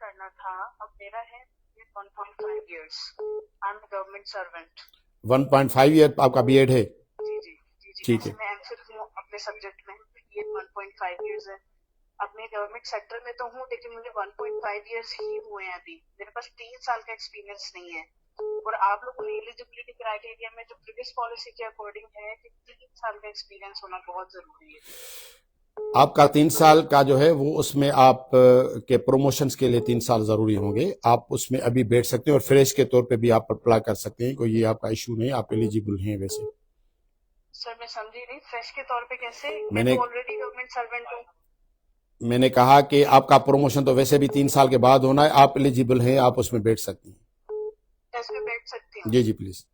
करना था। अब मेरा है 1.5 years। I am government servant. 1.5 year आपका बीएड है? जी जी जी जी। ठीक जैसे है। मैं एमफिल हूँ अपने सब्जेक्ट में, ये 1.5 years है। अब मैं गवर्नमेंट सेक्टर में तो हूँ, लेकिन मुझे 1.5 years ही हुए हैं अभी। मेरे पास 3 साल का एक्सपीरियंस नहीं है। और आप लोगों ने एलिजिबिलिटी क्राइटेरिया में जो प्रीवियस पॉलिसी के अकॉर्डिंग है कि 3 साल का एक्सपीरियंस होना बहुत जरूरी है। आपका 3 साल का जो है वो उसमें आप के प्रमोशंस के लिए 3 साल जरूरी होंगे। आप उसमें अभी बैठ सकते हैं और फ्रेश के तौर पे भी आप अप्लाई कर सकते हैं, कोई ये आपका इशू नहीं, आप एलिजिबल हैं वैसे। सर मैं समझी नहीं, फ्रेश के तौर पे कैसे? मैं मैंने तो ऑलरेडी गवर्नमेंट सर्वेंट हूँ। मैंने कहा कि आपका प्रमोशन तो वैसे भी 3 साल के बाद होना है, आप एलिजिबल हैं, आप उसमें बैठ सकती हैं। इसमें बैठ सकती हूँ? जी जी प्लीज।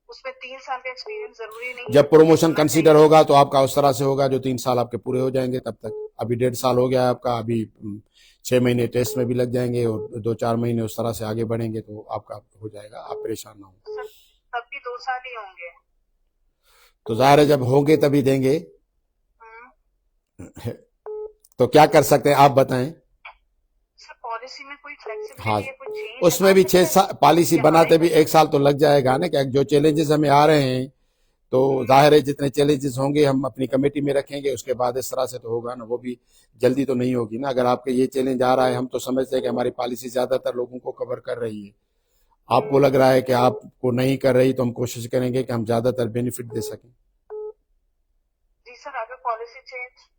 उसमें 3 साल का एक्सपीरियंस जरूरी नहीं है? जब प्रमोशन होना कंसीडर चाहिए? होगा तो आपका उस तरह से होगा जो 3 साल आपके पूरे हो जाएंगे तब तक। अभी 1.5 साल हो गया है आपका, अभी 6 महीने टेस्ट में भी लग जाएंगे और 2-4 महीने उस तरह से आगे बढ़ेंगे तो आपका हो जाएगा, आप परेशान ना हो। सर तब भी 2 साल ही होंगे। तो जाहिर है जब होंगे तभी देंगे। हम्म। तो क्या कर सकते हैं आप बताएं। सर पॉलिसी में कोई हाँ, फ्लेक्सिबिलिटी है, कोई चेंज उसमें आ भी सकता है? पॉलिसी कि हमारे बनाते भी 1 साल तो लग जाएगा ना, क्या जो चैलेंजेस हमें आ रहे हैं तो जाहिर है जितने चैलेंजेस होंगे हम अपनी कमेटी में रखेंगे, उसके बाद इस तरह से तो होगा ना, वो भी जल्दी तो नहीं होगी ना। अगर आपके ये चैलेंज आ रहा है, हम तो समझते हैं कि हमारी पॉलिसी ज्यादातर लोगों को कवर कर रही है, आपको लग रहा है कि आपको नहीं कर रही, तो हम कोशिश करेंगे कि हम ज्यादातर बेनिफिट दे सकें। जी सर, अगर पॉलिसी चेंज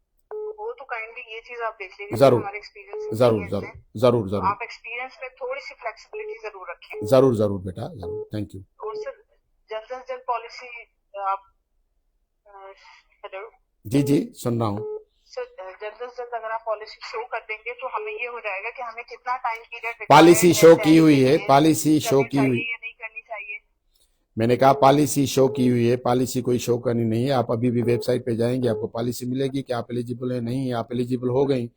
हो तो काइंडली ये चीज आप देख लीजिए। सर जरूर हमारे एक्सपीरियंस नहीं जरूर है जरूर इसमें, जरूर तो जरूर आप एक्सपीरियंस में थोड़ी सी फ्लेक्सिबिलिटी जरूर रखें। जरूर जरूर बेटा, जरूर, थैंक यू। और सर जल्द से जल्द पॉलिसी आप, हेलो जी जी सुन रहा हूँ। सर, जल्द से जल्द अगर आप पॉलिसी शो कर देंगे तो हमें ये हो जाएगा कि हमें कितना टाइम पीरियड पॉलिसी रिक्वायर्ड है शो की टैली हुई के है, लिए, पॉलिसी शो करनी की हुई। चाहिए या नहीं करनी चाहिए? मैंने कहा पॉलिसी शो की हुई है, पॉलिसी कोई शो करनी नहीं है। आप अभी भी वेबसाइट पे जाएंगे, आपको पॉलिसी मिलेगी कि आप एलिजिबल है नहीं है। आप एलिजिबल हो गई,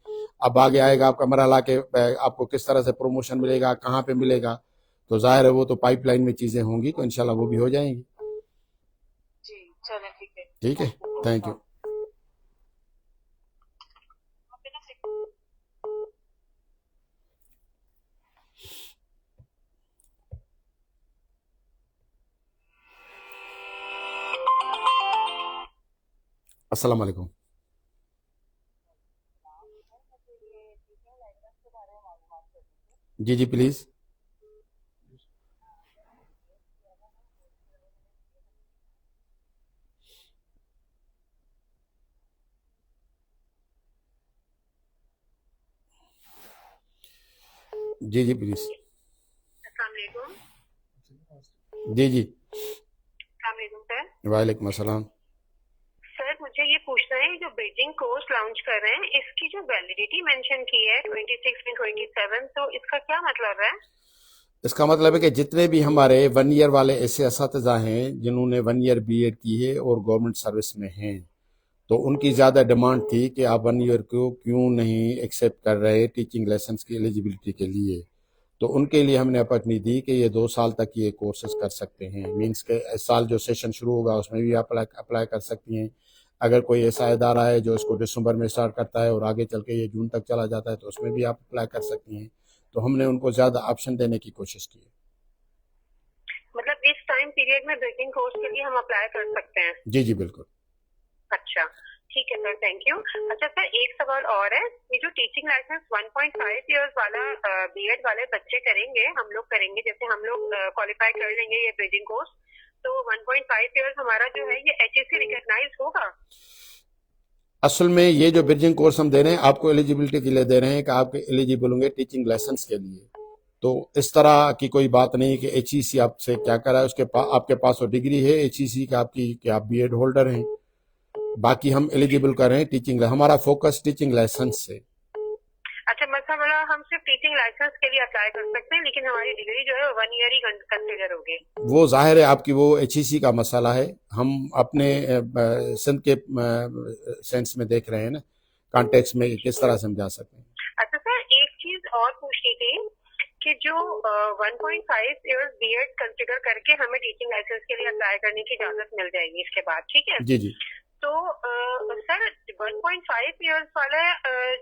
अब आगे आएगा आपका मरहला के आपको किस तरह से प्रमोशन मिलेगा, कहाँ पे मिलेगा, तो जाहिर है वो तो पाइपलाइन में चीजें होंगी, तो इंशाल्लाह वो भी हो जाएंगी। जी चलें, ठीक है। ठीक है, थैंक यू। अस्सलाम वालेकुम। जी जी प्लीज। जी जी प्लीज। अस्सलाम वालेकुम। जी जी। अस्सलाम वालेकुम सर। वालेकुम अस्सलाम। सर मुझे ये पूछना है, जो ब्रिजिंग कोर्स लॉन्च कर रहे हैं इसकी जो वैलिडिटी मेंशन की है 26 में 27, तो इसका क्या मतलब है? इसका मतलब है कि जितने भी हमारे 1 ईयर वाले ऐसे असातिज़ा हैं जिन्होंने 1 ईयर बीएड की है और गवर्नमेंट सर्विस में हैं, तो उनकी ज़्यादा डिमांड थी कि आप 1 ईयर को क्यों नहीं एक्सेप्ट कर रहे टीचिंग लेसन्स की एलिजिबिलिटी के लिए। तो उनके लिए हमने अपॉर्चुनिटी दी कि ये 2 साल तक ये कोर्सेज कर सकते हैं। मीन्स के इस साल जो सेशन शुरू होगा उसमें भी अप्लाई कर सकती हैं। अगर कोई ऐसा इदारा है जो इसको दिसंबर में स्टार्ट करता है और आगे चल के ये जून तक चला जाता है, तो उसमें भी आप अप्लाई कर सकती हैं। तो हमने उनको ज़्यादा ऑप्शन देने की कोशिश की है। मतलब इस टाइम पीरियड में ब्रिजिंग कोर्स के लिए हम अप्लाई कर सकते हैं? जी जी बिल्कुल। अच्छा ठीक है सर, थैंक यू। अच्छा सर, एक सवाल और है। ये जो टीचिंग लाइसेंस 1.5 इयर्स वाला बीएड वाले बच्चे करेंगे, हम लोग करेंगे, जैसे हम लोग क्वालिफाई कर लेंगे ये ब्रिजिंग कोर्स, तो 1.5 इयर्स हमारा जो है ये एचएससी रिकॉग्नाइज होगा? असल में ये जो ब्रिजिंग कोर्स हम दे रहे हैं आपको एलिजिबिलिटी के लिए दे रहे हैं कि आप एलिजिबल होंगे टीचिंग लाइसेंस के लिए। तो इस तरह की कोई बात नहीं कि एचईसी आपसे क्या करा है, आपके पास वो डिग्री है एचईसी की आपकी कि आप बीएड होल्डर हैं। बाकी हम एलिजिबल कर रहे हैं टीचिंग, हमारा फोकस टीचिंग लाइसेंस से। अच्छा मतलब हम सिर्फ टीचिंग लाइसेंस के लिए अप्लाई कर सकते हैं, लेकिन हमारी डिग्री जो है 1 ईयर ही कंसिडर होगी? वो जाहिर है आपकी वो एचईसी का मसला है, हम अपने सिंध के सेंस में देख रहे हैं ना, कॉन्टेक्स्ट में किस तरह से हम जा सकते हैं। अच्छा सर, एक चीज और पूछनी थी कि जो 1.5 इयर्स बीएड कंसिडर करके हमें टीचिंग लाइसेंस के लिए अप्लाई करने की इजाजत मिल जाएगी इसके बाद, ठीक है? जी जी। तो सर 1.5 इयर्स वाला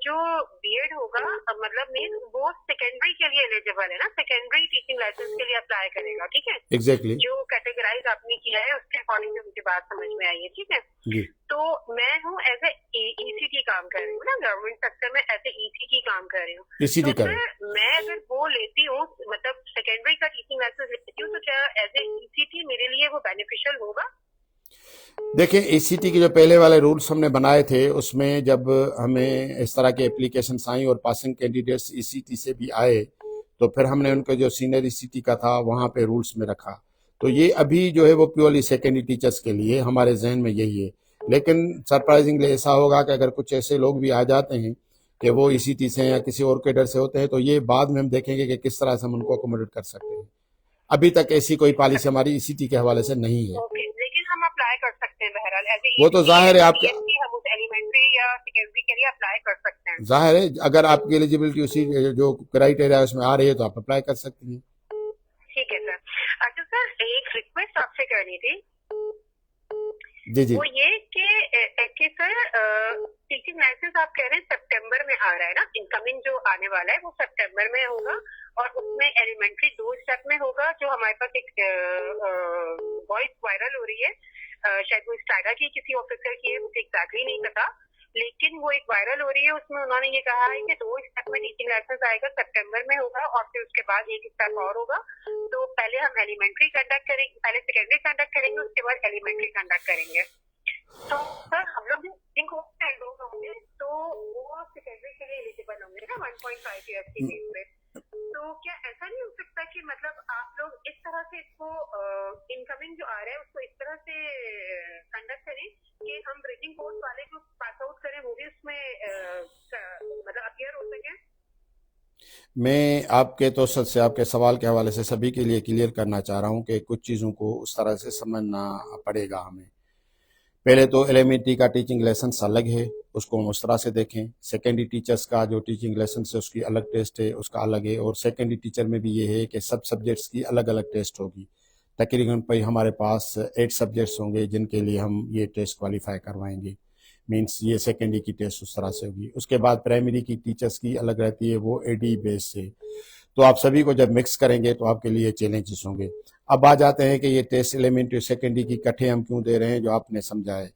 जो बीएड होगा मतलब मीन वो सेकेंडरी के लिए एलिजिबल है ना, सेकेंडरी टीचिंग लाइसेंस के लिए अप्लाई करेगा, ठीक है? एग्जैक्टली जो कैटेगराइज आपने किया है उसके अकॉर्डिंग मुझे बात समझ में आई है, ठीक है? जी। तो मैं हूँ एज ए ईसीटी काम कर रही हूँ ना, गवर्नमेंट सेक्टर में एज ए ईसीटी काम कर रही हूँ। ईसीटी तो कर सर मैं अगर वो लेती हूँ मतलब सेकेंडरी का टीचिंग लाइसेंस लेती हूँ तो क्या एज ए ईसीटी मेरे लिए वो बेनिफिशियल होगा? देखिए, ईसीटी के जो पहले वाले रूल्स हमने बनाए थे उसमें जब हमें इस तरह के एप्लीकेशन आई और पासिंग कैंडिडेट्स ईसीटी से भी आए तो फिर हमने उनके जो सीनियर ईसीटी का था वहां पे रूल्स में रखा। तो ये अभी जो है वो प्योरली सेकेंडरी टीचर्स के लिए हमारे जहन में यही है। लेकिन सरप्राइजिंगली ऐसा होगा कि अगर कुछ ऐसे लोग भी आ जाते हैं कि वो ईसीटी से या किसी और कैडर से होते हैं तो ये बाद में हम देखेंगे कि किस तरह से हम उनको अकोमोडेट कर सकते हैं। अभी तक ऐसी कोई पॉलिसी हमारी ईसीटी के हवाले से नहीं है। ओके, लेकिन हम अप्लाई कर सकते हैं बहरहाल एज ए वो तो जाहिर है आपके हम उस एलिमेंट्री या सेकेंडरी के लिए अप्लाई कर सकते हैं। जाहिर है अगर आपकी एलिजिबिलिटी उसी जो क्राइटेरिया उसमें आ रही है तो आप अप्लाई कर सकती हैं। ठीक है सर। अच्छा सर, एक रिक्वेस्ट आपसे करनी थी। जी जी वो ये कि सर टीचिंग लाइसेंस आप कह रहे हैं सितंबर में आ रहा है ना, इनकमिंग जो आने वाला है वो सितंबर में होगा और उसमें एलिमेंट्री 2 स्टेप में होगा। जो हमारे पास एक वॉइस वायरल हो रही है, शायद वो स्टाइला की किसी ऑफिसर की है, मुझे एग्जैक्टली नहीं पता, लेकिन वो एक वायरल हो रही है। उसमें उन्होंने ये कहा है कि 2 स्टेप में टीचिंग लाइसेंस आएगा, सितंबर में होगा और फिर उसके बाद एक स्टेप और होगा। तो पहले हम एलिमेंट्री कंडक्ट करेंगे, पहले सेकेंडरी कंडक्ट करेंगे, उसके बाद एलिमेंट्री कंडक्ट करेंगे। तो सर हम लोग एनरोल होंगे तो वो सेकेंडरी के लिए एलिजिबल होंगे ना 1.5 ईयर्स की बेस पे। तो क्या ऐसा नहीं हो सकता कि मतलब आप लोग इस तरह से इसको इनकमिंग जो आ रहा है उसको इस तरह से कंडक्ट करें कि हम ब्रिजिंग कोर्स वाले जो पास आउट करें वो भी उसमें मतलब अपियर हो सके? मैं आपके तो से आपके सवाल के हवाले से सभी के लिए क्लियर करना चाह रहा हूं कि कुछ चीज़ों को उस तरह से समझना पड़ेगा हमें। पहले तो एलिमेंट्री का टीचिंग लाइसेंस अलग है, उसको हम उस तरह से देखें। सेकेंडरी टीचर्स का जो टीचिंग लाइसेंस है उसकी अलग टेस्ट है, उसका अलग है। और सेकेंडरी टीचर में भी ये है कि सब सब्जेक्ट्स की अलग अलग टेस्ट होगी। तकरीबन भाई हमारे पास 8 सब्जेक्ट्स होंगे जिनके लिए हम ये टेस्ट क्वालिफाई करवाएंगे। मीन्स ये सेकेंडरी की टेस्ट उस तरह से होगी। उसके बाद प्राइमरी की टीचर्स की अलग रहती है, वो एडी बेस से। तो आप सभी को जब मिक्स करेंगे तो आपके लिए चैलेंजेस होंगे। अब आ जाते हैं कि ये टेस्ट एलिमेंट्री सेकेंडरी की इकट्ठे हम क्यों दे रहे हैं। जो आपने समझा है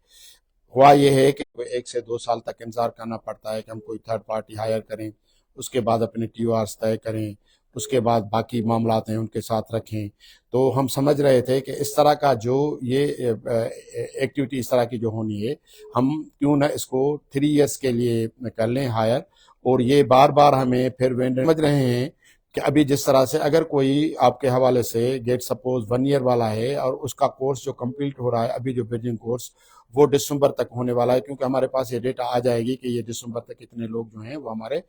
हुआ ये है कि 1 से 2 साल तक इंतजार करना पड़ता है कि हम कोई थर्ड पार्टी हायर करें, उसके बाद अपने TORs तय करें, उसके बाद बाकी मामलात हैं उनके साथ रखें। तो हम समझ रहे थे कि इस तरह का जो ये एक्टिविटी इस तरह की जो होनी है, हम क्यों ना इसको 3 इयर्स के लिए कर लें हायर। और ये बार बार हमें फिर वेंडर समझ रहे हैं कि अभी जिस तरह से अगर कोई आपके हवाले से गेट सपोज 1 ईयर वाला है और उसका कोर्स जो कंप्लीट हो रहा है अभी जो ब्रिजिंग कोर्स वो दिसंबर तक होने वाला है, क्योंकि हमारे पास ये डेटा आ जाएगी कि ये दिसंबर तक कितने लोग जो हैं वो हमारे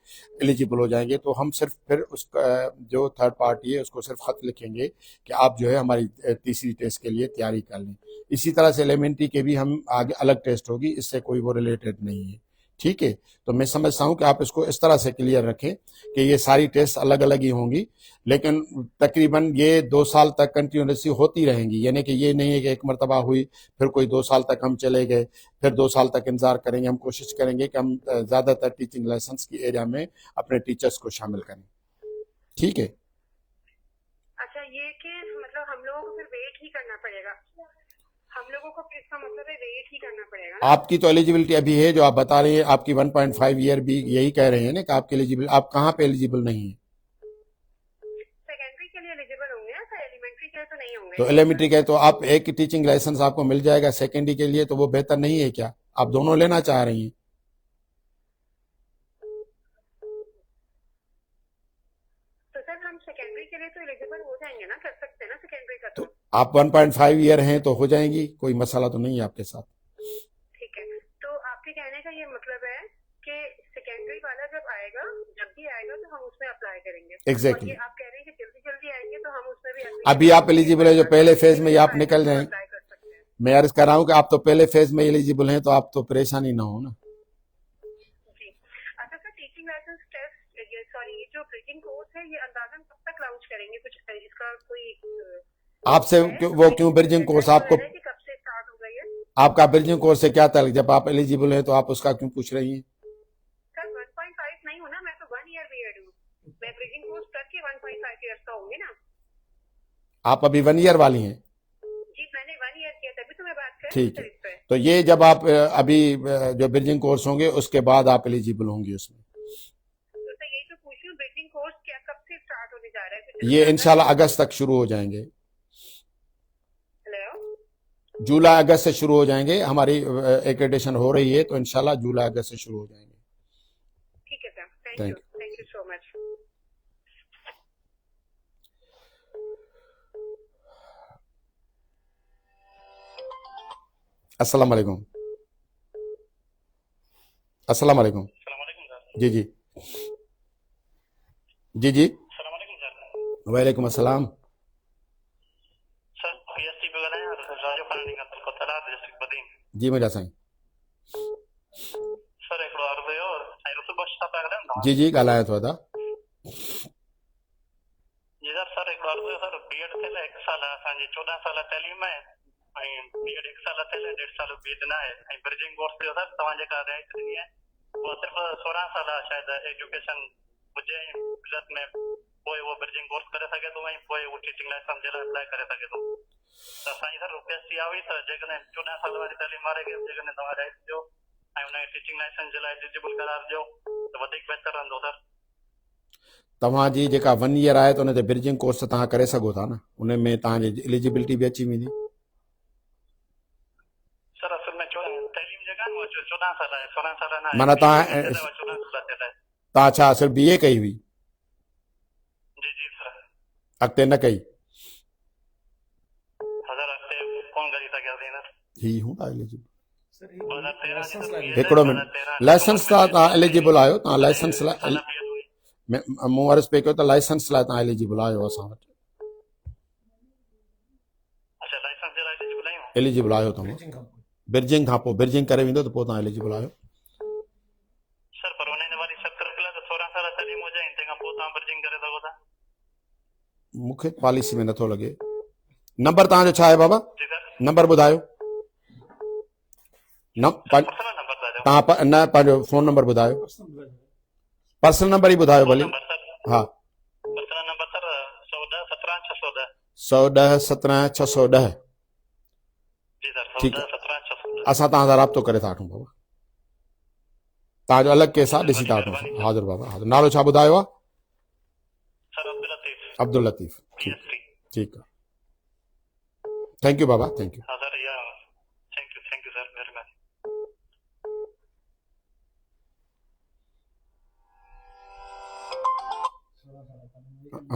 एलिजिबल हो जाएंगे। तो हम सिर्फ फिर उसका जो थर्ड पार्टी है उसको सिर्फ खत लिखेंगे कि आप जो है हमारी तीसरी टेस्ट के लिए तैयारी कर लें। इसी तरह से एलिमेंट्री के भी हम आगे अलग टेस्ट होगी, इससे कोई वो रिलेटेड नहीं है। ठीक है, तो मैं समझता हूं कि आप इसको इस तरह से क्लियर रखें कि ये सारी टेस्ट अलग अलग ही होंगी, लेकिन तकरीबन ये 2 साल तक कंटिन्यूसली होती रहेंगी। यानी कि ये नहीं है कि एक मरतबा हुई फिर कोई 2 साल तक हम चले गए, फिर 2 साल तक इंतजार करेंगे। हम कोशिश करेंगे कि हम ज्यादातर टीचिंग लाइसेंस की एरिया में अपने टीचर्स को शामिल करें। ठीक है। अच्छा, ये कि मतलब हम लोगों को फिर वेट ही करना पड़ेगा, हम लोगों को फिर इसका मतलब है वेट ही करना पड़ेगा ना? आपकी तो एलिजिबिलिटी अभी है जो आप बता रहे हैं, आपकी 1.5 ईयर भी यही कह रहे हैं ना कि आपकी एलिजिबल, आप कहाँ पे एलिजिबल नहीं है? सेकेंडरी के लिए एलिजिबल होंगे ना सर, एलिमेंट्री के लिए तो नहीं होंगे। तो एलिमेंट्री के तो आप एक टीचिंग लाइसेंस आपको मिल जाएगा, सेकेंडरी के लिए तो वो बेहतर नहीं है क्या? आप दोनों लेना चाह रही हैं? तो सर हम सेकेंडरी के लिए तो एलिजिबल हो जाएंगे ना, कर सकते हैं ना सेकेंडरी का? तो आप 1.5 ईयर हैं तो हो जाएंगी, कोई मसला तो नहीं है आपके साथ। ठीक है, तो आपके कहने का ये मतलब है कि सेकेंडरी वाला जब आएगा, जब भी आएगा तो हम उसमें अप्लाई करेंगे। एग्जैक्टली। आप कह रहे हैं कि जल्दी जल्दी आएंगे तो हम उसमें भी अभी आप एलिजिबल है, जो पहले फेज में आप निकल रहे हैं। अप्लाई कर सकते हैं। मैं अर्ज कर रहा हूँ कि आप तो पहले फेज में एलिजिबल हैं, तो आप तो परेशानी ना हो ना। जी। अच्छा सर, टीचिंग लाइसेंस टेस्ट, ये सॉरी, ये जो ब्रिजिंग कोर्स है ये अंदाजन कब तक लॉन्च करेंगे? कुछ इसका कोई आपसे वो क्यों ब्रिजिंग कोर्स आपको कब से स्टार्ट हो गई है? आपका ब्रिजिंग कोर्स से क्या ताल्लुक? जब आप एलिजिबल हैं तो आप उसका क्यों पूछ रही हैं? सर 1.5 नहीं हूँ ना, मैं तो 1 ईयर बीएड हूँ। मैं ब्रिजिंग कोर्स करके 1.5 ईयर्स का होंगी ना। आप अभी 1 ईयर वाली हैं? जी मैंने 1 ईयर किया, तभी तो मैं बात कर रही हूँ ठीक है, सर इस पे। तो ये जब आप अभी जो ब्रिजिंग कोर्स होंगे उसके बाद आप एलिजिबल होंगी उसमें। तो सर यही तो पूछ रही हूँ, ब्रिजिंग कोर्स क्या कब से स्टार्ट होने जा रहा है? कुछ ये अंदाजा इंशाल्लाह है? अगस्त तक शुरू हो जाएंगे। हेलो। जुलाई अगस्त से शुरू हो जाएंगे, हमारी एक्रेडिटेशन हो रही है तो इंशाल्लाह जुलाई अगस्त से शुरू हो जाएंगे। ठीक है sir, thank thank you so much. अस्सलाम वालेकुम। अस्सलाम वालेकुम। जी जी जी जी। वालेकुम अस्सलाम। सर पीएसटी पे गए और राजू फंडिंग का कोतला डिस्ट्रिक्ट बदीन जी मेरा साईं। सर एक बार दे और आई तो बस स्टॉप आ गए ना जी जी ॻाल्हायां थो दादा। जी सर एक बार दे सर बीएड थे 1 साल असांजी 14 साल तैलीम है ऐं बीएड 1 साल थे 1.5 साल बीएड ना है ऐं ब्रिजिंग कोर्स थियो सर तव्हां जेका राइट ॾिनी आहे वो सिर्फ 16 साल शायद एजुकेशन हुजे प्लस में पोइ वो ब्रिजिंग कोर्स करे सघे थो ऐं पोइ वो टीचिंग लाइसेंस जे लाइ अप्लाई करे सघे थो। त असांजी सर पीएसटी आई त जेकॾहिं 14 साल वारी तैलीम वारे खे जेकॾहिं तव्हां राइट ॾियो ऐं हुन टीचिंग लाइसेंस जे लाइ एलिजिबल करार ॾियो त वधीक बहितर रहंदो सर। तव्हांजी जेका 1 ईयर आहे त हुन ते ब्रिजिंग कोर्स तव्हां करे सघो था न, उन में तव्हांजी एलिजिबिलिटी बि अची वेंदी। सर असल में तैलीम जेका आहे न 14 साल आहे 16 साल न आहे माना तव्हां 14 साल थियल आहे। तव्हां छा सिर्फ़ु बीए कई हुई, जी जी सर। अॻिते न कई? सर अॻिते कोन करी सघियासीं न। ही हूंदा एलिजिबल। 2013 जी त बीए हिकिड़ो मिनट, लाइसेंस लाइ तव्हां एलिजिबल आहियो, तव्हां लाइसेंस लाइ मूं अर्ज़ु पे कयो त लाइसेंस लाइ तव्हां एलिजिबल आहियो असां वटि। अच्छा लाइसेंस जे लाइ एलिजिबल आहियूं। एलिजिबल आहियो तव्हां ब्रिजिंग खां पोइ, ब्रिजिंग करे वेंदो त पोइ तव्हां एलिजिबल आहियो। सर पर हुन वारी शर्त रखियलु आहे त 16 साल तैलीम हुजे ऐं तंहिंखां पोइ तव्हां ब्रिजिंग करे सघो था। मूंखे पॉलिसी में नथो लॻे। नंबर तव्हांजो छा आहे बाबा? जी सर। नंबर ॿुधायो न। पर्सनल नंबर था ॾियो। तव्हां न पंहिंजो फ़ोन नंबर ॿुधायो, पर्सनल नंबर ई ॿुधायो भली। नंबर सर हा पर्सनल नंबर सर 110 17 610। 110 17 610। जी सर ठीकु 110 आहे, 17 610। असां तव्हां सां राब्तो करे था वठूं बाबा, तव्हांजो अलॻि केस आहे, ॾिसी था वठूं। महिरबानी। हाज़िर बाबा हाज़िर। नालो छा ॿुधायो आहे? सर अब्दुल लतीफ़ अब्दुल लतीफ़। पीएसटी। ठीकु आहे, थैंक यू बाबा, थैंक यू। हाँ सर या थैंक यू सर मेहरबानी।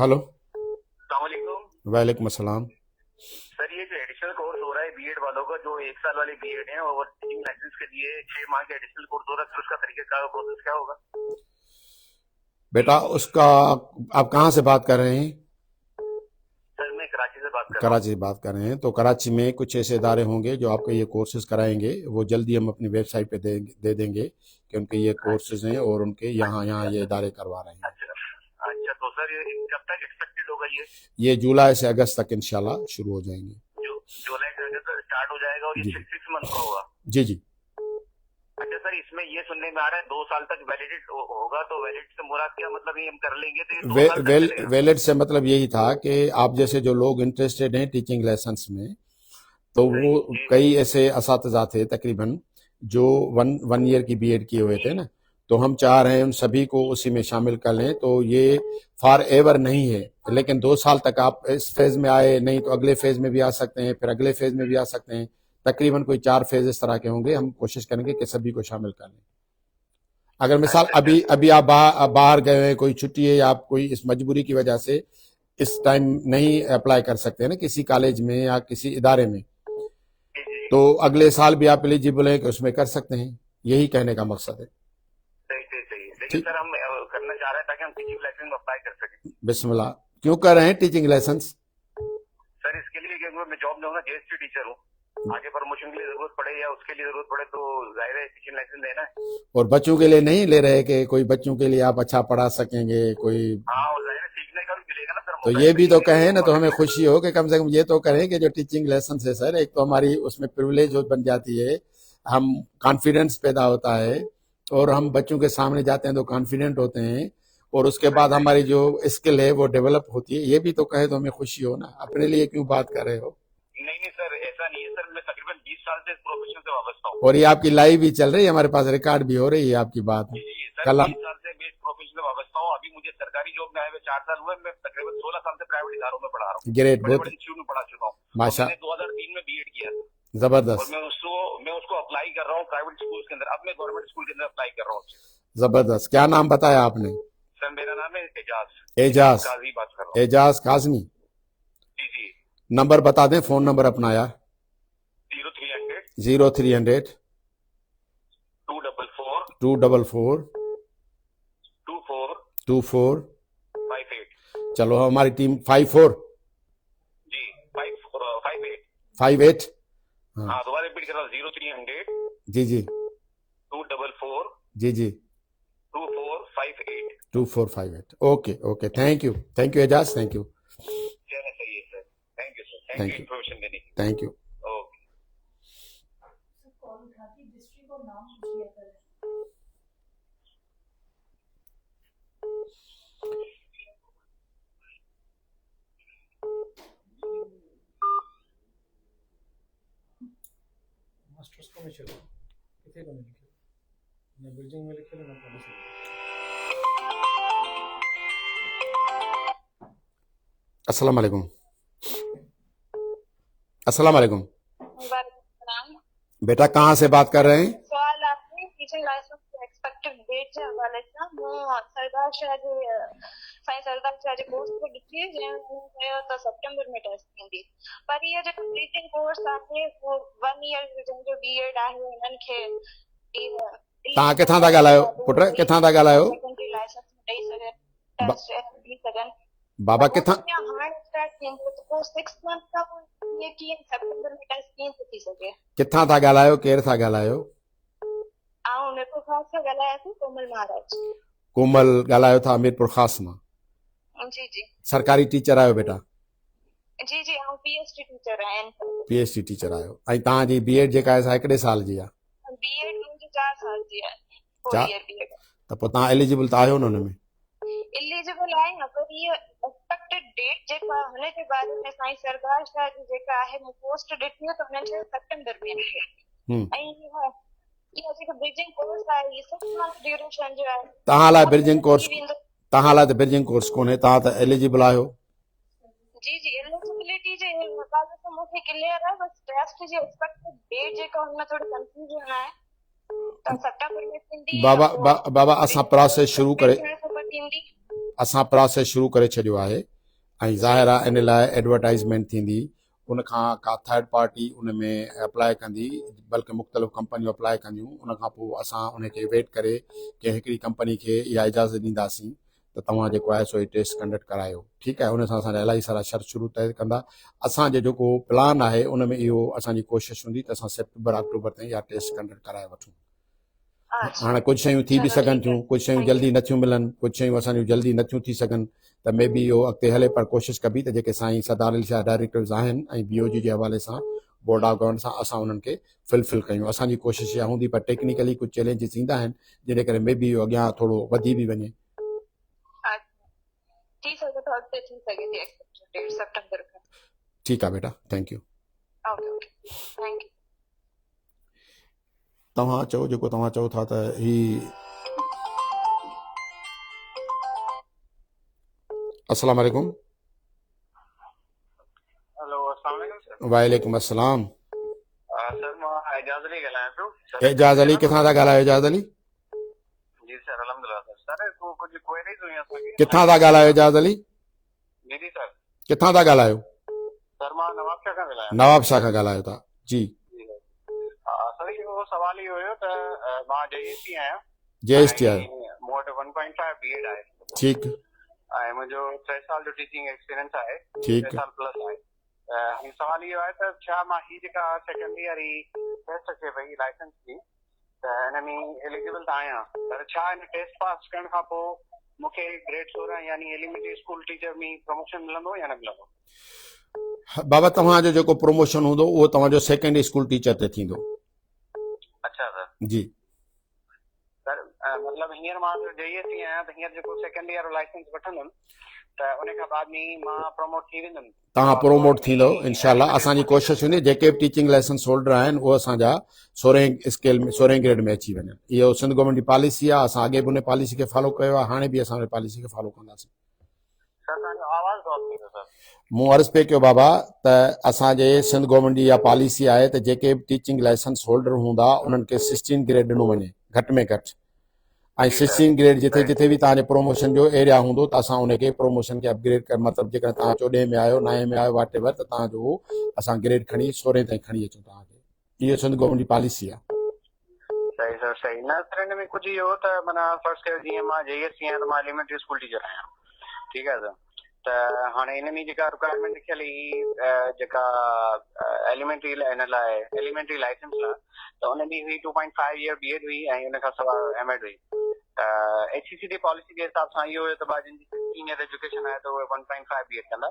हेलो। अस्सलामुअलैकुम। वालेकुम अस्सलाम। सर ये जो एडिशनल कोर्स हो रहा है बीएड वालों का, जो 1 साल वाली बीएड है और टीचिंग लाइसेंस के लिए 6 माह के एडिशनल कोर्स हो रहा है, फिर उसका तरीके का प्रोसेस क्या होगा? बेटा उसका आप कहाँ से बात कर रहे हैं? सर मैं कराची से बात कर रहा हूँ। कराची से बात कर रहे हैं, तो कराची में कुछ ऐसे इदारे होंगे जो आपको ये कोर्सेज कराएंगे। वो जल्दी हम अपनी वेबसाइट पे दे देंगे कि उनके ये कोर्सेज हैं और उनके यहाँ ये इदारे करवा रहे हैं। अच्छा तो सर ये कब तक एक्सपेक्टेड होगा ये जुलाई से अगस्त तक इंशाल्लाह शुरू हो जाएंगे। जुलाई से अगस्त स्टार्ट हो जाएगा और ये 6 मंथ का होगा? जी जी। अच्छा सर इसमें ये सुनने में आ रहा है 2 साल तक वैलिड होगा, तो वैलिड से मुराद क्या मतलब ये हम कर लेंगे तो ये 2 साल तक चलेगा? वैलिड से मतलब यही था कि आप जैसे जो लोग इंटरेस्टेड हैं टीचिंग लाइसेंस में, तो वो कई ऐसे असातिज़ा थे तकरीबन जो वन ईयर की बीएड किए हुए थे ना, तो हम चाह रहे हैं उन सभी को उसी में शामिल कर लें। तो ये फॉर एवर नहीं है, लेकिन 2 साल तक आप इस फेज में आए नहीं तो अगले फेज में भी आ सकते हैं, फिर अगले फेज में भी आ सकते हैं। तकरीबन कोई 4 फेज इस तरह के होंगे। हम कोशिश करेंगे कि सभी को शामिल कर लें। अगर मिसाल अभी आप बाहर गए हैं, कोई छुट्टी है या आप कोई इस मजबूरी की वजह से इस टाइम नहीं अप्लाई कर सकते हैं ना किसी कॉलेज में या किसी इदारे में, तो अगले साल भी आप एलिजिबल हैं कि उसमें कर सकते हैं। यही कहने का मकसद है। लेकिन सर हम करना चाह रहे हैं ताकि हम टीचिंग लाइसेंस में अप्लाई कर सकें। बिस्मिल्लाह। क्यों कर रहे हैं टीचिंग लाइसेंस? सर इसके लिए क्योंकि मैं जॉब में हूँ ना, जेएसटी टीचर हूँ, आगे प्रमोशन के लिए जरूरत पड़े या उसके लिए जरूरत पड़े तो जाहिर है टीचिंग लाइसेंस लेना है। और बच्चों के लिए नहीं ले रहे कि कोई बच्चों के लिए आप अच्छा पढ़ा सकेंगे कोई? हाँ और जाहिर है सीखने का भी मिलेगा ना सर तो ये भी तो कहें ना, तो हमें खुशी हो कि कम से कम ये तो करें कि जो टीचिंग लेसन है सर, एक तो हमारी उसमें प्रिविलेज बन जाती है, हम कॉन्फिडेंस पैदा होता है और हम बच्चों के सामने जाते हैं तो कॉन्फिडेंट होते हैं और उसके बाद हमारी जो स्किल है वो डेवलप होती है। ये भी तो कहे तो हमें खुशी हो ना, अपने लिए क्यों बात कर रहे हो? नहीं नहीं सर, ऐसा नहीं है सर, मैं तकरीबन 20 साल से इस प्रोफेशन से वाबस्ता हूँ। और ये आपकी लाइव भी चल रही है, हमारे पास रिकॉर्ड भी हो रही है आपकी बात। जी सर, कल 20 साल से मैं इस प्रोफेशन में वाबस्ता हूँ। अभी मुझे सरकारी जॉब में आए हुए 4 साल हुए, मैं तकरीबन 16 साल से प्राइवेट इदारों में पढ़ा रहा हूँ, ग्रेट, बड़े बहुत बड़े इंस्टीट्यूट में पढ़ा चुका हूँ। माशा, मैंने 2003 में बीएड किया और जबरदस्त, मैं उसको अप्लाई कर रहा हूँ प्राइवेट स्कूल के अंदर। अब मैं गवर्नमेंट स्कूल के अंदर अप्लाई कर रहा हूँ। जबरदस्त। क्या नाम बताया आपने? सर मेरा नाम है एजाज एजाज, काजी बात कर रहा हूँ। एजाज काजमी। जी जी। नंबर बता दें, फोन नंबर अपना यार। 0300 244 24 58। चलो हमारी टीम 54 जी 58। 58। हाँ दोबारा रिपीट कर रहा हूँ, 0300 जी जी 244 जी जी 2458। 2458। Okay okay, thank you Ejaz, thank you, चलो सही है sir, thank you sir, thank you, information देने की। Thank you. ओके। मास्टर्स को नहीं चलो, कितने को नहीं लिखे ना, ब्रिजिंग में लिखे ना पॉलिसी। अस्सलाम वालेकुम। अस्सलाम वालेकुम। बेटा कहाँ से बात कर रहे हैं? सवाल आपने टीचिंग लाइसेंस एक्सपेक्टेड डेट जे हवाले सां मूं सरदार शाह जे साईं सरदार शाह जे कोर्स खे ॾिठी, जंहिं में चयो त सेप्टेम्बर में टेस्ट थींदी, पर इहो जेको टीचिंग कोर्स आहे उहो 1 ईयर जंहिंजो बीएड आहे उन्हनि खे तव्हां किथां था ॻाल्हायो पुट, किथां था ॻाल्हायो? सेकेंडरी लाइसेंस ॾेई सघनि, टेस्ट ॾेई सघनि। बाबा किथां? हाणे स्टार्ट थींदो त पोइ 6 मंथ खां पोइ इहे कीअं सेप्टेम्बर में टेस्ट कीअं थी सघे? किथां था ॻाल्हायो, केरु था ॻाल्हायो? आउं मीरपुर ख़ास सां ॻाल्हायां थी, कोमल महाराज। कोमल ॻाल्हायो था मीरपुर ख़ास मां? जी जी। सरकारी टीचर आहियो बेटा? जी जी, आउं पीएचडी टीचर आहियां। पीएचडी टीचर आहियो। ऐं तव्हांजी बीएड जेका आहे हिकिड़े साल जी आहे? बीएड मुंहिंजी 4 साल जी आहे, 4 4 ईयर बीएड। त पोइ तव्हां एलिजिबल त आहियो न हुन में? एलिजिबल आहे न, पर इहा एक्सपेक्टेड डेट जेका हुन जे बारे में साईं सरदार शाह जी जेका आहे मूं पोस्ट ॾिठी त हुननि चयो सेप्टेम्बर में आहे। ऐं इहा जेका ब्रिजिंग कोर्स आहे इहा 6 मंथ ड्यूरेशन जो आहे। तव्हां लाइ ब्रिजिंग कोर्स, तव्हां लाइ त ब्रिजिंग कोर्स कोन्हे, तव्हां त एलिजिबल आहियो। जी जी, एलिजिबिलिटी जे मुताबिक़ तो मूंखे क्लियर आहे, बस टेस्ट जी एक्सपेक्टेड डेट जेका हुनमें थोड़ी कंफ्यूजन आहे त सेप्टेम्बर में थींदी। बाबा असां प्रोसेस शुरू करे छॾियो आहे ऐं ज़ाहिर आहे इन लाइ एडवर्टाइज़मेंट थींदी, उन खां का थर्ड पार्टी उन में अप्लाई कंदी, बल्कि मुख़्तलिफ़ कंपनियूं अप्लाई कंदियूं। उन खां पोइ असां उनखे वेट करे कि हिकिड़ी कंपनी खे इहा इजाज़त ॾींदासीं त तव्हां जेको आहे सो टेस्ट कंडक्ट करायो, ठीकु आहे। उन सां असांजा इलाही सारा शर्त शुरू तय कंदा। असांजो जेको प्लान आहे उन में इहो असांजी कोशिशि हूंदी त असां सेप्टेम्बर अक्टूबर ताईं इहा टेस्ट कंडक्ट कराए वठूं। हाणे कुझु शयूं थी बि सघनि थियूं, कुझु शयूं जल्दी नथियूं मिलनि, कुझु शयूं असांजूं जल्दी नथियूं थी सघनि, त मे बी इहो अॻिते हले, पर कोशिशि कबी त जेके साईं सरदार अली शाह डायरेक्टर्स आहिनि ऐं बीओजी जे हवाले सां बोर्ड ऑफ गवर्नमेंट सां असां उन्हनि खे फुलफिल कयूं। असांजी कोशिशि इहा हूंदी, पर टेक्निकली कुझु चैलेंजिस ईंदा आहिनि जंहिं करे मे बी इहो अॻियां थोरो वधी बि वञे। ठीकु आहे बेटा, थैंक यू। तव्हां चओ जेको तव्हां चओ था त ही अस्सलाम वालेकुम। हेलो अस्सलाम वालेकुम सर। वालेकुम अस्सलाम। सर मां एजाज अली ॻाल्हायां पियो। एजाज अली किथां था ॻाल्हायो? एजाज अली जी सर, अलहमदुलिल्लाह सर। सर को कुछ क्वेरीज हुई असांखे। किथां था ॻाल्हायो एजाज अली? जी जी सर। किथां था ॻाल्हायो? सर मां नवाब शाह खां ॻाल्हायां। नवाब शाह खां ॻाल्हायो था जी। सर इहो सवाल इहो हुयो त मां जेएसटी आहियां। जेएसटी आहियो? मूं वटि 1.5 बीएड आहे। ठीकु। ऐं मुंहिंजो 6 साल जो टीचिंग एक्सपीरियंस आहे। ठीकु। 6 साल प्लस आहे। सवाल इहो आहे त छा मां ही जेका सेकेंडरी वारी टेस्ट अचे पई लाइसेंस जी, त हिन में एलिजिबल त आहियां, पर छा हिन टेस्ट पास करण खां पोइ मूंखे ग्रेड 16 यानी एलिमेंट्री स्कूल टीचर में प्रमोशन मिलंदो या न मिलंदो? बाबा तव्हांजो जेको प्रमोशन हूंदो उहो तव्हांजो सेकेंडरी स्कूल टीचर ते थींदो। अच्छा सर। जी सर मतलब हींअर मां JSC आहियां त हींअर जेको सेकेंड ईयर लाइसेंस वठंदुमि त उन खां बाद में मां प्रमोट थी वेंदुमि। तव्हां प्रोमोट थींदो इंशाल्लाह। असांजी कोशिशि हूंदी जेके बि टीचिंग लाइसेंस होल्डर आहिनि उहे असांजा 16 ग्रेड में अची वञनि। इहो सिंध गवर्नमेंट जी पॉलिसी आहे। असां अॻे बि उन पॉलिसी खे फॉलो कयो आहे, हाणे बि असां उन पॉलिसी खे फॉलो कंदासीं। सर तव्हांजो आवाज़ ड्रॉप थी वियो सर। मूं अर्ज़ु पियो कयो बाबा त असांजे सिंध गवर्नमेंट जी इहा पॉलिसी आहे त जेके बि टीचिंग लाइसेंस होल्डर हूंदा उन्हनि खे 16 ग्रेड ॾिनो वञे घटि में घटि, ऐं 16 ग्रेड जिथे जिथे बि तव्हांजे प्रमोशन जो एरिया हूंदो त असां उनखे प्रमोशन खे अपग्रेड कर, मतिलबु जेकॾहिं तव्हां 14 में आहियो 9 में आहियो वाट एवर, त तव्हांजो असां ग्रेड खणी 16 ताईं खणी अचूं तव्हांखे। इहो सिंध गवर्नमेंट जी पॉलिसी आहे। सही सर सही। न सर हिन में कुझु इहो त माना फर्स्ट कयो जीअं मां JSC आहियां त मां एलिमेंट्री स्कूल टीचर आहियां, ठीकु आहे सर। त हाणे हिन में जेका रिक्वायरमेंट लिखियल ई जेका एलिमेंट्री हिन लाइ एलिमेंट्री लाइसेंस लाइ त उन में हुई 2.5 ईयर BEd हुई ऐं उन खां सवाइ MEd हुई। HCCD पॉलिसी जे हिसाब सां इहो त जिन जी 16 ईयर एजुकेशन आहे त उहे 1.5 BEd कंदा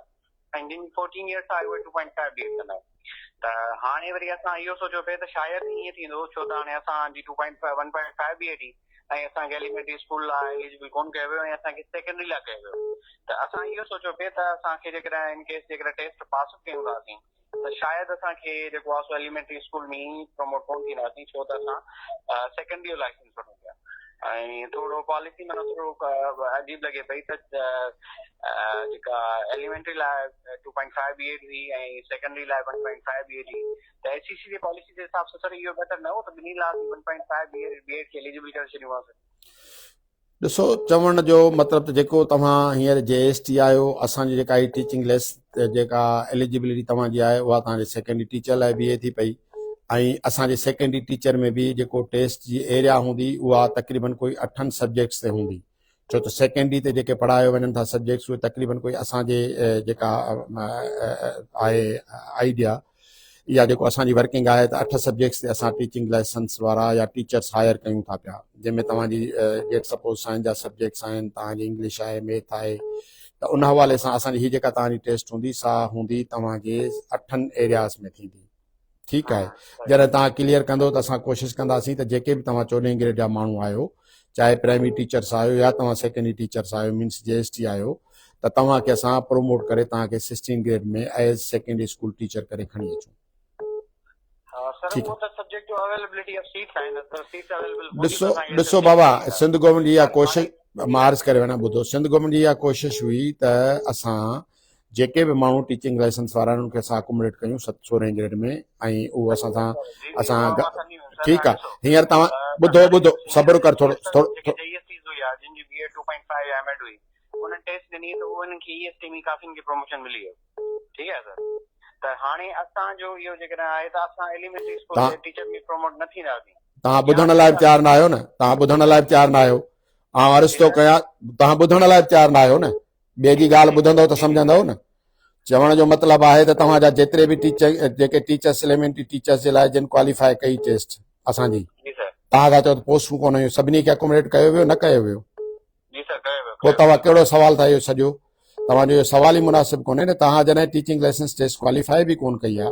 ऐं जिन 14 ईयर्स आहे उहे 2.5 BEd कंदा। त हाणे वरी असां इहो सोचियो पिए त शायदि ईअं थींदो, छो त हाणे असांजी 1.5 BEd ऐं असांखे एलिमेंट्री स्कूल लाइ एलिजिबल कोन कयो वियो ऐं असांखे सेकेंडरी लाइ कयो वियो। त असां इहो सोचियो पिए त असांखे जेकॾहिं इन केस जेकॾहिं टेस्ट पास कयूं था त शायदि असांखे जेको आहे सो एलिमेंट्री स्कूल में ई प्रमोट कोन थींदासीं, छो त असां सेकेंडरी लाइसेंस वठूं पिया। ऐं थोरो पॉलिसी माना थोरो अजीब लॻे पई त जेका एलिमेंट्री लाइ 2.5 BEd हुई ऐं सेकेंडरी लाइ 1.5 BEd हुई त HCC जी पॉलिसी जे हिसाब सां सर इहो बेटर न हो त ॿिन्ही लाइ 1.5 BEd खे एलिजिबल करे छॾियो आहे। ॾिसो चवण जो मतिलबु त जेको तव्हां हींअर JST आहियो, असांजी जेका ई टीचिंग लेस जेका एलिजिबिलिटी तव्हांजी आहे उहा तव्हांजे सेकेंडरी टीचर लाइ बीहे थी पई, ऐं असांजे सेकेंडरी टीचर में बि जेको टेस्ट जी एरिया हूंदी उहा तक़रीबन कोई 8 सब्जेक्ट्स ते हूंदी, छो त सेकेंडरी ते जेके पढ़ायो वञनि था सब्जेक्ट्स उहे तक़रीबन कोई असांजे जेका आहे आइडिया या जेको असांजी वर्किंग आहे त 8 सब्जेक्ट्स ते असां टीचिंग लाइसेंस वारा या टीचर्स हायर कयूं था पिया, जंहिंमें तव्हांजी जेट सपोज साइंस जा सब्जेक्ट्स आहिनि, तव्हांजी इंग्लिश आहे, मैथ आहे। त उन हवाले सां असांजी हीअ जेका तव्हांजी टेस्ट हूंदी सा हूंदी तव्हांजे 8 एरियाज़ में थींदी, ठीकु आहे। जॾहिं तव्हां क्लियर कंदो त असां कोशिशि कंदासीं त जेके बि तव्हां 14 ग्रेड जा माण्हू आहियो, चाहे प्राइमरी टीचर्स आहियो या तव्हां सेकेंडरी टीचर्स आहियो मीन्स JST आहियो, त तव्हांखे असां प्रोमोट करे तव्हांखे 16 ग्रेड में एज सेकेंडरी स्कूल टीचर करे खणी अचूं। ॾिसो बाबा, सिंध गवर्नमेंट जी इहा कोशिशि मां अर्ज़ु करे वञा, ॿुधो, सिंध गवर्नमेंट जी इहा कोशिशि हुई त असां जेके बि माण्हू टीचिंग लाइसेंस वारा आहिनि उनखे असां अकोमोडेट कयूं 16 ग्रेड में, ऐं उहो असां ठीकु आहे। हींअर तव्हां ॿुधो सब्र कर थोरो प्रमोशन मिली वियो, ठीकु आहे सर। त हाणे असांजो इहो जेकॾहिं आहे त असां एलिमेंट्री स्कूल जे टीचर में प्रमोट न थींदासीं। तव्हां ॿुधण लाइ तयारु न आहियो न, तव्हां ॿुधण लाइ तयारु न आहियो। ऐं अर्ज़ु थो कयां, तव्हां ॿुधण लाइ तयारु न आहियो न, ॿिए जी ॻाल्हि ॿुधंदव त सम्झंदव न। चवण जो मतिलबु आहे त तव्हांजा जेतिरे बि जेके टीचर्स एलिमेंट्री टीचर्स जे लाइ जिन क्वालिफाई कई टेस्ट असांजी, तव्हां चओ त पोस्टूं कोन हुयूं, सभिनी खे अकोमोडेट कयो वियो न कयो वियो? पोइ तव्हां कहिड़ो सवाल था इहो सॼो? तव्हांजो इहो सवाल ई मुनासिबु कोन्हे न। तव्हां जॾहिं टीचिंग लाइसेंस टेस्ट क्वालिफाई बि कोन कई आहे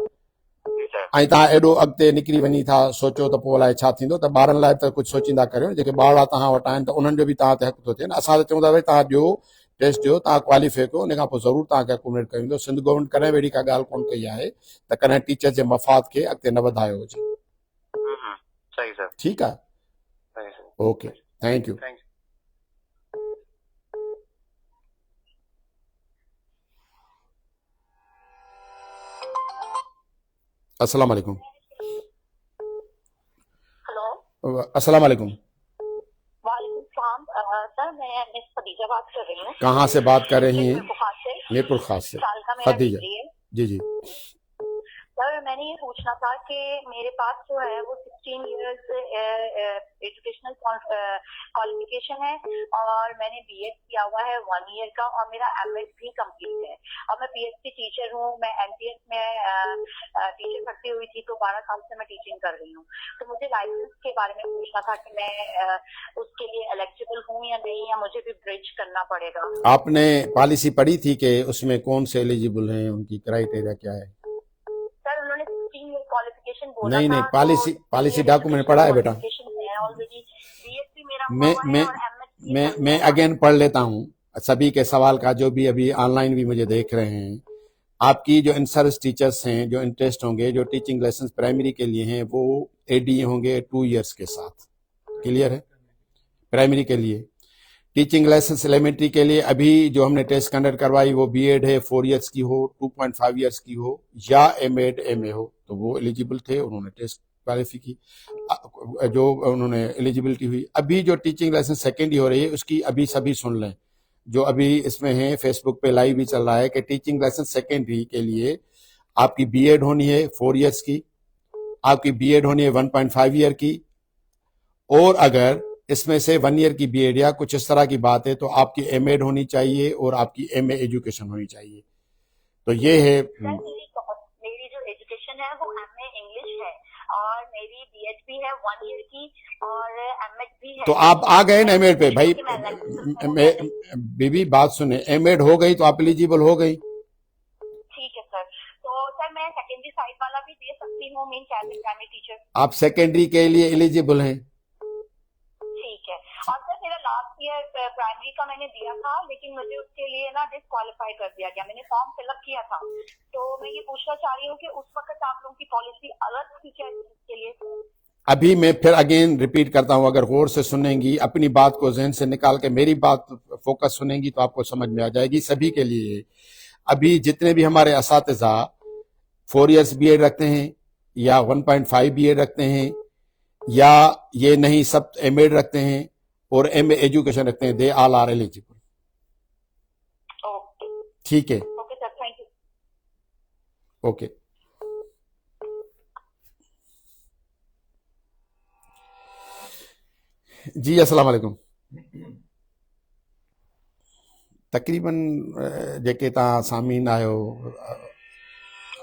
ऐं तव्हां एॾो अॻिते निकिरी वञी था सोचो त पोइ अलाए छा थींदो, त ॿारनि लाइ त कुझु सोचींदा करियो। जेके ॿार तव्हां वटि आहिनि त उन्हनि जो बि तव्हां ते हक़ थो थिए न। असां त चऊं था भई तव्हां ॾियो टेस्ट ॾियो, तव्हां क्वालिफाई कयो, उन खां पोइ ज़रूरु तव्हांखे अकोमोडेट कयो वेंदो। सिंध गवर्नमेंट कॾहिं बि अहिड़ी का ॻाल्हि कोन कई आहे त कॾहिं टीचर जे मफ़ाद खे अॻिते न वधायो हुजे। ठीकु आहे, ओके, थैंक यू। अस्सलाम वालेकुम। हेलो, अस्सलाम वालेकुम। वालेकुम सलाम। सर मैं मिस खदीजा बात कर रही हूँ। कहाँ से बात कर रही हैं? मीरपुर खास से। मीरपुर खास से साल का मेरा खदीजा डिग्री है। जी जी। सर सर मैंने ये पूछना था कि मेरे पास जो है वो 16 इयर्स एजुकेशनल क्वालिफिकेशन है और मैंने बीएड किया हुआ है 1 ईयर का और मेरा एमएड भी कंप्लीट है और मैं पीएचडी टीचर हूँ। मैं एमटीएस में टीचर करती हुई थी, तो 12 साल से मैं टीचिंग कर रही हूँ। तो मुझे लाइसेंस के बारे में पूछना था कि मैं उसके लिए एलिजिबल हूँ या नहीं, या मुझे भी ब्रिज करना पड़ेगा। आपने पॉलिसी पढ़ी थी कि उसमें कौन से एलिजिबल हैं, उनकी क्राइटेरिया क्या है? सर उन्होंने 16 ईयर क्वालिफिकेशन बोला नहीं था, नहीं, तो पॉलिसी डॉक्यूमेंट पढ़ा है बेटा? ऑलरेडी बीएससी मेरा हुआ मैं हुआ है मैं और एमएससी मैं अगेन पढ़ लेता हूँ सभी के सवाल का, जो भी अभी ऑनलाइन भी मुझे देख रहे हैं। आपकी जो इन सर्विस टीचर्स हैं, जो इंटरेस्ट होंगे, जो टीचिंग लाइसेंस प्राइमरी के लिए हैं, वो एडी होंगे 2 इयर्स के साथ। क्लियर है? प्राइमरी के लिए टीचिंग लाइसेंस एलिमेंट्री के लिए अभी जो हमने टेस्ट कंडक्ट करवाई वो बीएड है, 4 इयर्स की हो, 2.5 इयर्स की हो, या एमएड एमए हो, तो वो एलिजिबल थे, उन्होंने टेस्ट क्वालिफाई की, जो उन्होंने एलिजिबिलिटी हुई। अभी जो टीचिंग लाइसेंस सेकेंडरी हो रही है उसकी अभी सभी सुन लें, जो अभी इसमें है, फेसबुक पे लाइव भी चल रहा है कि टीचिंग लाइसेंस सेकेंडरी के लिए आपकी बीएड होनी है 4 इयर्स की, आपकी बीएड होनी है 1.5 ईयर की, और अगर इसमें से 1 ईयर की बीएड या कुछ इस तरह की बात है तो आपकी एमएड होनी चाहिए और आपकी एमए एजुकेशन होनी चाहिए। तो ये है। मेरी जो एजुकेशन है वो एमए इंग्लिश है और मेरी बीएड भी है 1 ईयर की और एमएड भी है। तो आप आ गए ना एमएड पे भाई? बीबी बात सुने, एमएड हो गई तो आप एलिजिबल हो गई। ठीक है सर। तो सर मैं सेकेंडरी साइड वाला भी दे सकती हूँ, मेन प्राइमरी टीचर? आप सेकेंडरी के लिए एलिजिबल हैं। ठीक है। और सर मेरा लास्ट ईयर प्राइमरी का मैंने दिया था, लेकिन मुझे उसके लिए ना डिस्क्वालीफाई कर दिया गया। मैंने फॉर्म फिलअप किया था, तो मैं ये पूछना चाह रही हूँ कि उस वक्त आप लोगों की पॉलिसी अलग थी क्या इसके लिए? अभी मैं फिर अगेन रिपीट करता हूं, अगर गौर से सुनेंगी, अपनी बात को जहन से निकाल के मेरी बात फोकस सुनेंगी तो आपको समझ में आ जाएगी। सभी के लिए अभी जितने भी हमारे असातिज़ा 4 इयर्स बीएड रखते हैं या 1.5 बीएड रखते हैं या ये नहीं सब एमएड रखते हैं और एमए एजुकेशन रखते हैं, दे ऑल आर एलिजिबल। ठीक है? Okay sir, thank you. Okay. जी अस्सलाम वालेकुम। तकरीबन जेके तव्हां सामीन आहियो,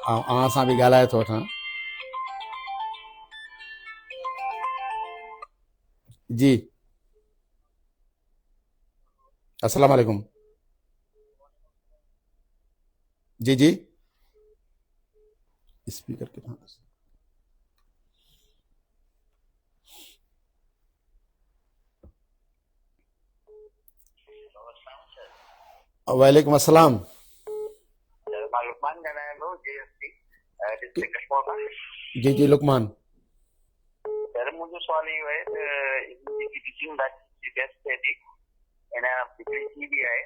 आउं सां बि ॻाल्हाए थो वठां। जी अस्सलाम वालेकुम। जी जी, स्पीकर कितना? वालेकुम अस्सलाम। लुकमान ॻाल्हायां थो, जीएसटी डिस्ट्रिक्ट कठुआ। जी जी लुकमान। सर मुंहिंजो सुवाल इहो आहे त जेकी टीचिंग जी टेस्ट थिए थी, हिन हिकिड़ी थी बि आहे,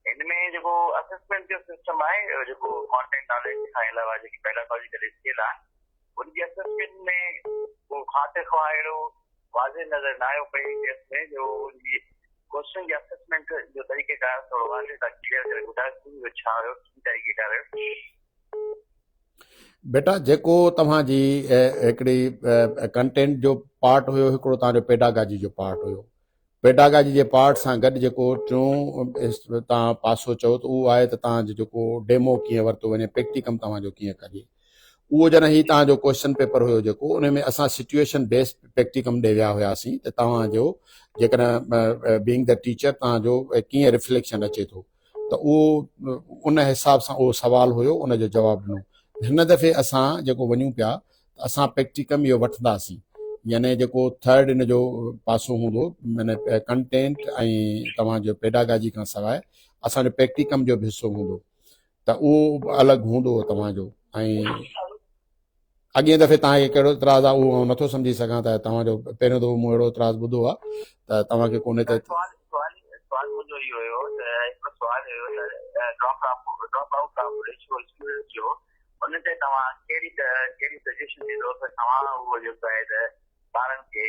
हिन में जेको असेसमेंट जो सिस्टम आहे, जेको कॉन्टेंट नॉलेज खां अलावा जेकी पेडागॉजिकल स्किल आहे, उनजी असेसमेंट में को ख़ातिर ख़्वाह अहिड़ो वाज़े नज़र न आयो पई टेस्ट में, जो उनजी क्वेश्चन जी असेसमेंट जो तरीक़ेकार थोरो वाज़े सां क्लियर करे ॿुधायो छा हुयो, कीअं तरीक़ेकार हुयो? बेटा जेको तव्हांजी हिकिड़ी कंटेंट जो पार्ट हुयो, हिकिड़ो तव्हांजो पेडागाजी जो पार्ट हुयो। पेडागाजी जे पार्ट सां गॾु जेको टियों तव्हां पासो चओ त उहो आहे त तव्हांजो जेको डेमो कीअं वरितो वञे, प्रैक्टिकम तव्हांजो कीअं कजे। उहो जॾहिं ही तव्हांजो क्वेश्चन पेपर हुयो जेको, उन में असां सिचुएशन बेस्ड प्रैक्टिकम ॾे विया हुआसीं त तव्हांजो जेकॾहिं बीइंग द टीचर तव्हांजो कीअं रिफ्लेक्शन अचे थो, त उहो उन हिसाब सां उहो सुवाल हुयो, उनजो जवाबु ॾिनो। हिन दफ़े असां जेको वञूं पिया त असां प्रैक्टिकम इहो वठंदासीं, यानी जेको थर्ड इन जो पासो हूंदो, माना कंटेंट ऐं तव्हांजो पेडागाजी खां सवाइ असांजो प्रैक्टिकम जो बि हिसो हूंदो, त उहो अलॻि हूंदो तव्हांजो। ऐं अॻिए दफ़े तव्हांखे कहिड़ो इतराज़ आहे उहो नथो सम्झी सघां, त तव्हांजो पहिरियों दफ़ो मूं अहिड़ो इतराज़ ॿुधो आहे त तव्हांखे कोन्हे। त सवाल मुंहिंजो इहो हुयो त हिकिड़ो सुवाल हुयो त drop out of ratio students जो, उन ते तव्हां कहिड़ी सजेशन ॾींदो त तव्हां उहो जेको आहे त ॿारनि खे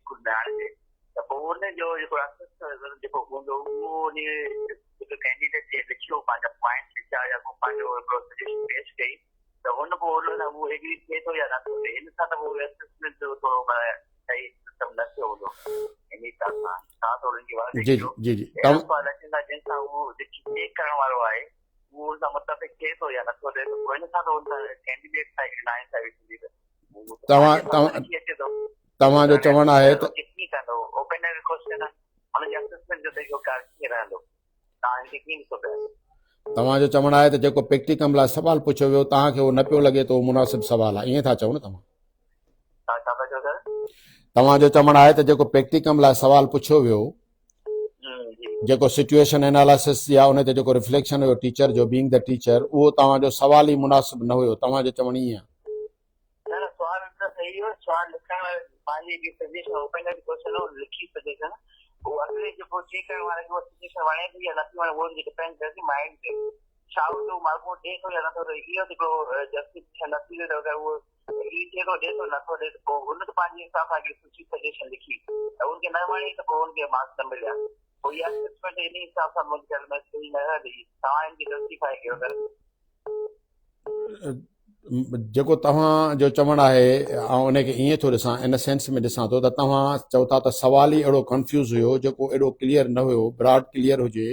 स्कूल में आणे, त पोइ उनजो जेको असेसमेंट जेको हूंदो उहो उन जेको कैंडिडेट खे लिखियो, पंहिंजा पॉइंट लिखिया या को पंहिंजो हिकिड़ो सजेशन पेश कई, त हुन पोइ उन उहो एग्री थिए थो या नथो थिए इन सां त उहो असेसमेंट जो थोरो सही सिस्टम न थियो हूंदो इन हिसाब सां तव्हां थोरो इनखे वार जी जी जी जी अहिड़ा सुवाल अचनि था जिन सां उहो जेकी चेक करण वारो आहे उहो उन सां मतिलबु थिए थो या नथो थिए पोइ इन सां त उन कैंडिडेट साइड नाइंसाफ़ी थींदी तव्हांजो चवणु आहे त कीअं कंदो ओपनर क्वेश्चन हुनजे असेसमेंट जो तरीक़ोकार कीअं रहंदो तव्हां हिनखे कीअं ॾिसो पिया तव्हांजो चवणु आहे त जेको प्रैक्टिकम लाइ सवाल पुछियो वियो तव्हांखे उहो न पियो लॻे त उहो मुनासिबु सवाल आहे ईअं था चओ न तव्हां छा था चओ सर तव्हांजो चवणु आहे त जेको प्रैक्टिकम लाइ सवाल पुछियो वियो जेको सिचुएशन एनालिसिस या उन ते जेको रिफ्लेक्शन हुयो टीचर जो बीइंग द टीचर उहो तव्हांजो सवाल ई मुनासिबु न हुयो तव्हांजो चवणु ईअं आहे न सवाल त सही हो सवाल लिखण पंहिंजी सजेशन ओपनर क्वेश्चन हो लिखी सजेशन वो अगले जेको चेक करण वारे खे सिचुएशन वणे थी या नथी वणे उहो डिपेंड करे थी माइंड ते छा उहो मार्को ॾे थो या नथो ॾे इहो जेको जस्टिफिकेशन नथी ॾे त अगरि उहो एग्री थिए थो ॾे थो नथो ॾे त पोइ हुन त पंहिंजे हिसाब सां सुठी सजेशन लिखी त उनखे न वणे त पोइ उनखे मार्क्स न मिलिया पोइ इहा असेसमेंट इन हिसाब सां मुंहिंजे ख़्याल में सही न हली तव्हां इनखे जस्टिफाई कयो सर जेको तव्हांजो चवणु आहे ऐं उनखे ईअं थो ॾिसां इन सेंस में ॾिसां थो त तव्हां चओ था त सवाल ई अहिड़ो कंफ्यूज़ हुयो जेको एॾो क्लियर न हुयो ब्रॉड क्लियर हुजे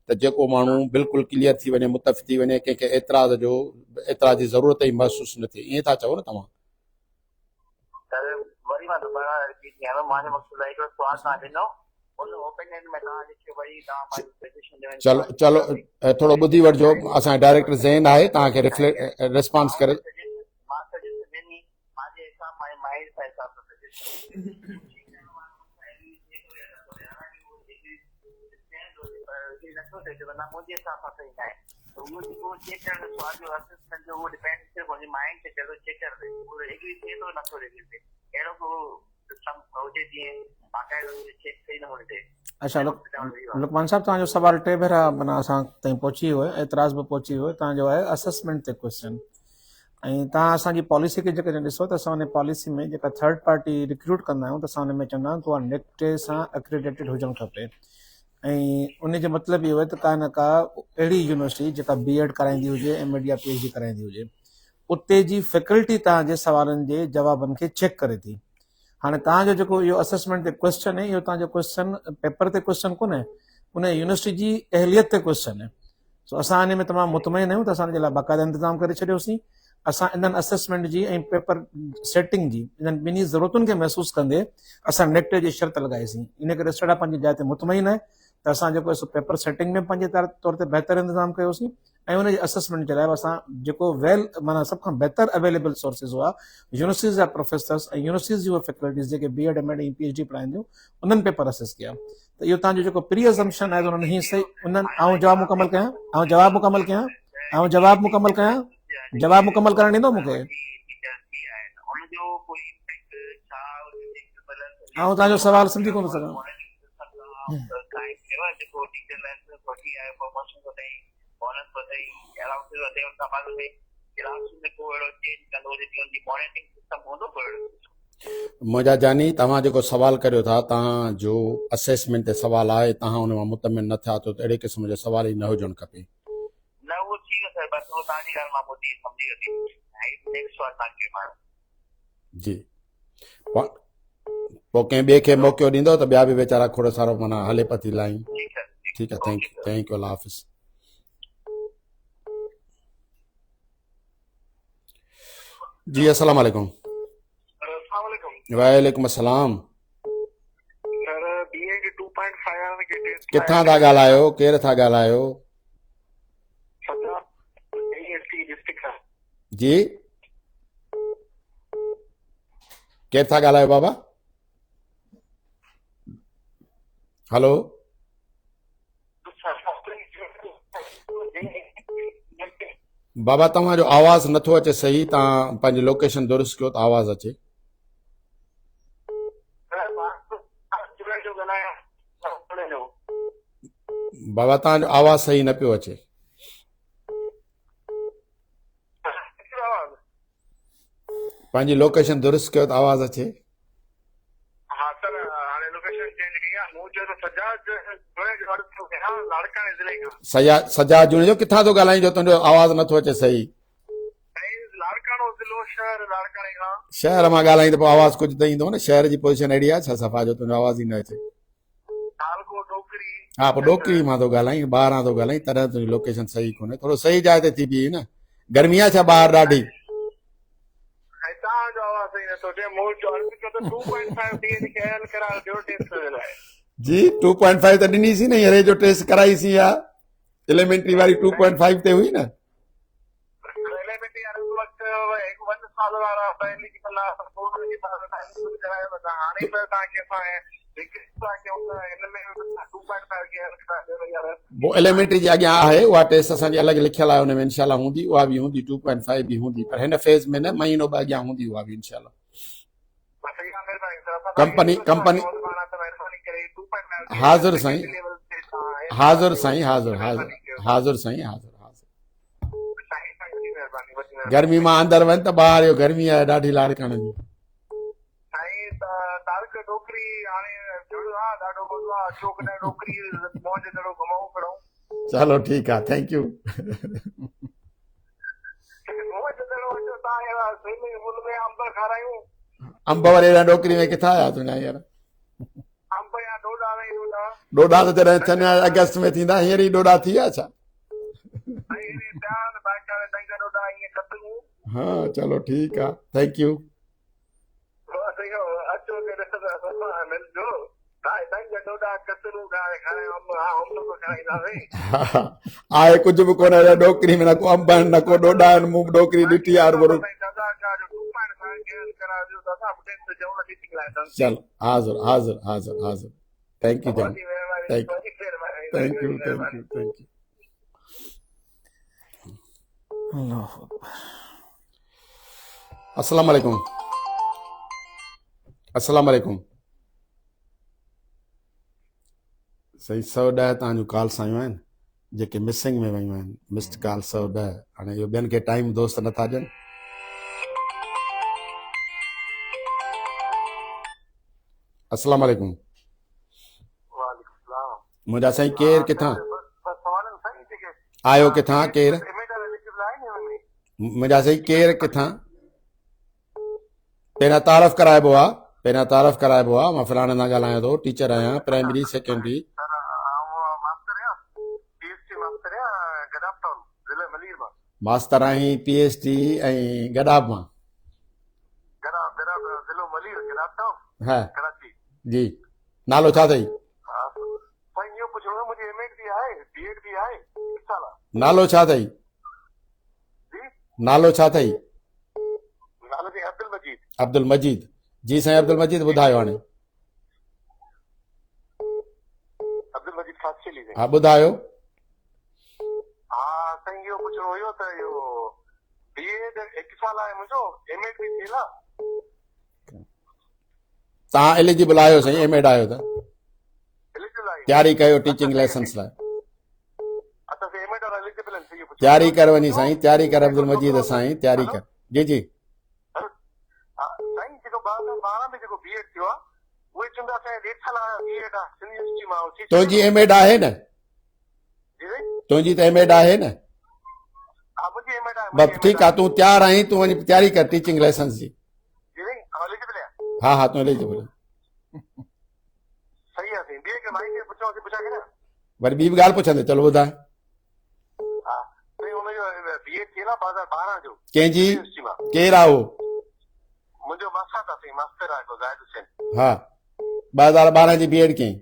त जेको माण्हू बिल्कुलु क्लियर थी वञे मुतफ़ थी वञे कंहिंखे एतिराज़ जी ज़रूरत ई महसूसु न थिए ईअं था चओ न तव्हां सर वरी मां दुबारा रिपीट कयां थो मुंहिंजो मक़सदु आहे हिकिड़ो सुवाल तव्हां ॾिनो उन ओपिनियन में तव्हां लिखियो वरी तव्हां पंहिंजी सजेशन चलो चलो थोरो ॿुधी वठिजो असांजो डायरेक्टर ज़हन आहे तव्हांखे रिस्पॉन्स करे मां सजेशन ॾिनी मुंहिंजे हिसाब पंहिंजे माइंड सां हिसाब सां सजेशन नथो थिए न मुंहिंजे हिसाब सां सही न आहे त उहो जेको चेक करण जो सुवाल जो असेसमेंट जो उहो डिपेंड सिर्फ़ु मुंहिंजे माइंड ते कयो चेक करे उहो एग्री थिए थो नथो एग्री थिए अहिड़ो को सिस्टम हुजे जीअं बाक़ाइदो चेक सही नमूने थिए अच्छा लुकमान साहब तव्हांजो सवाल टे भेरा माना असां ताईं पहुची वियो आहे एतिराज़ बि पहुची वियो आहे तव्हांजो आहे असेसमेंट ते क्वेश्चन ऐं तव्हां असांजी पॉलिसी खे जेकॾहिं ॾिसो त असां उन पॉलिसी में जेका थर्ड पार्टी रिक्रूट कंदा आहियूं त असां उन में चवंदा आहियूं त उहा नेक्टे सां एक्रेडिटेड हुजणु खपे ऐं उन जो मतिलबु इहो आहे त का न का अहिड़ी यूनिवर्सिटी जेका BEd कराईंदी हुजे MAd या PhD कराईंदी हुजे उते जी फैकल्टी तव्हांजे सवालनि जे जवाबनि खे चेक करे थी हाणे तव्हांजो जेको इहो असेसमेंट ते क्वेश्चन आहे इहो तव्हांजो क्वेश्चन पेपर ते क्वेश्चन कोन्हे उन यूनिवर्सिटी जी अहलियत ते क्वेश्चन आहे सो असां इन में तमामु मुतमइन आहियूं त असां जे लाइ बाक़ाइदा इंतज़ाम करे छॾियोसीं असां इन्हनि असेसमेंट जी ऐं पेपर सेटिंग जी इन्हनि ॿिन्ही ज़रूरतुनि खे महसूसु कंदे असां नेक्टे जी शर्त लॻाईसीं इन करे स्टडा पंहिंजी जाइ ते मुतमइन आहे त असां जेको पेपर सेटिंग में पंहिंजे तौर ते बहितर इंतज़ाम कयोसीं ऐं उनजे असेसमेंट जे लाइ असां जेको माना सभ खां बहितर अवेलेबल सोर्सिस हुआ यूनिवर्सिटीज़ जा प्रोफेसर्स ऐं यूनिवर्सिटीज़ जी उहे फैकल्टीज़ जेके BEd MAd ऐं PhD पढ़ाईंदियूं उन्हनि पेपर असेस कया त इहो तव्हांजो जेको प्री अज़म्पशन आहे उन्हनि हीअं सही उन्हनि जवाबु मुकमल कयां जवाबु मुकमल करणु ॾींदो मूंखे तव्हांजो सवाल सम्झी कोन थो सघां मुंहिंजा जानी तव्हां जेको सवाल करियो था तव्हांजो असेसमेंट ते सवाल आहे तव्हां हुन मां मुतमिन न थिया त अहिड़े क़िस्म जो सवाल ई न हुजणु खपे जी पोइ कंहिं ॿिए खे मौक़ो ॾींदो त ॿिया बि वीचारा खोड़ सारो माना हले पती लाइन ठीकु आहे थैंक यू अल्लाह हाफ़िज़ जी अस्सलाम वालेकुम वालेकुम अस्सलाम किथां था ॻाल्हायो केरु था ॻाल्हायो जी केरु था ॻाल्हायो बाबा हेलो बाबा तव्हांजो आवाज़ नथो अचे सही तव्हां पंहिंजी लोकेशन दुरुस्त कयो त आवाज़ अचे बाबा तव्हांजो आवाज़ सही न पियो अचे पंहिंजी लोकेशन दुरुस्त कयो त आवाज़ अचे सजाद जुणे जो किथां थो ॻाल्हाईं जो तुंहिंजो आवाज़ नथो अचे सही शहर लाड़काणे खां। शहर मां ॻाल्हाई त पोइ आवाज़ कुझु त ईंदो न, शहर जी पोजीशन अहिड़ी आहे छा सफ़ा जो तुंहिंजो आवाज़ ई न अचे। तालको डोकरी। हा पोइ डोकरी मां थो ॻाल्हाई, ॿाहिरां थो ॻाल्हाई, तॾहिं तुंहिंजी लोकेशन सही कोन्हे, थोरो सही जाइ ते थी बीही न, गर्मी आहे छा ॿाहिरि ॾाढी? ऐं तव्हांजो आवाज़ सही नथो अचे, मूं चयो त 2.5 ॾींहं खे एल करार ॾियो टेस्ट जे लाइ। जी 2.5 त ॾिनीसीं न, हींअर जो टेस्ट कराईसीं या एलिमेंट्री वारी 2.5 ते हुई न। एलिमेंट्री वारे वक़्तु हिकु 1 साल वारा पहली की कला पोइ की टाइम करायो था, हाणे त तव्हांखे वो एलिमेंट्री जे अॻियां आहे उहा टेस्ट असांजी अलॻि लिखियल आहे, हुन में इनशाला हूंदी, उहा बि हूंदी 2.5 बि हूंदी, पर हिन फेज़ में न, महीनो ॿ अॻियां हूंदी उहा बि इनशाला। कंपनी कंपनी हाज़िर साईं, हाज़िर साईं, हाज़िर हाज़िर हाज़िर साईं, हाज़िर हाज़िर। गर्मी मां अंदरि वञ त ॿाहिरि गर्मी आहे ॾाढी लाड़काणे जी। चलो ठीकु आहे, थैंक यू। अंब वरी डोकरी में किथां आया तुंहिंजा हींअर? डोडा त जॾहिं थियनि अगस्त में थींदा, हींअर ई डोडा थी विया छा? हाँ चलो ठीकु आहे, थैंक यू। आहे कुझु बि कोन्हे डोकरी में, न को अंब आहिनि न को डोडा आहिनि, मूं डोकरी ॾिठी आहे। चलो हाज़िर हाज़िर हाज़िर हाज़िर, थैंक यू जान, thank U thank U thank U thank you. अस्सलाम वालेकुम, अस्सलाम वालेकुम। सही 110 तव्हांजूं कॉल्स आयूं आहिनि जेके मिसिंग में वयूं आहिनि, मिस्ड कॉल 110। हाणे इहो ॿियनि खे टाइम दोस्त नथा ॾियनि। अस्सलाम वालेकुम। मुंहिंजा साईं केरु किथां आयो, किथां केरु? मुंहिंजा साईं केरु किथां? पहिरियां तारफ़ कराइबो आहे, पहिरियां तारफ़ कराइबो आहे। मां फलाणे सां ॻाल्हायां थो, टीचर आहियां प्राइमरी सेकेंडरी। मास्टर आहीं PhD ऐं गडाब मां। हा जी, नालो छा अथई? नालो छा अथई? नालो छा अथई? अब्दुल मजीद। जी साईं अब्दुल मजीद, ॿुधायो हाणे। हा ॿुधायो। तव्हां एलिजिबल आहियो साईं, एमएड आहियो त तयारी कयो टीचिंग लाइसेंस लाइ। तयारी कर वञी साईं, तयारी कर अब्दुल मजीद साईं, तयारी कर। जी जी तुंहिंजी एमएड आहे न? तुंहिंजी त एमएड आहे न? बस ठीकु आहे, तूं तयारु आहीं, तूं वञी तयारी कर टीचिंग लाइसेंस जी। हाँ हाँ तूं एलिजिबल। वरी ॿी बि ॻाल्हि पुछंदे, चलो ॿुधाए। कंहिंजी केरु आहे उहो? हा 2012 जी बीएड कई।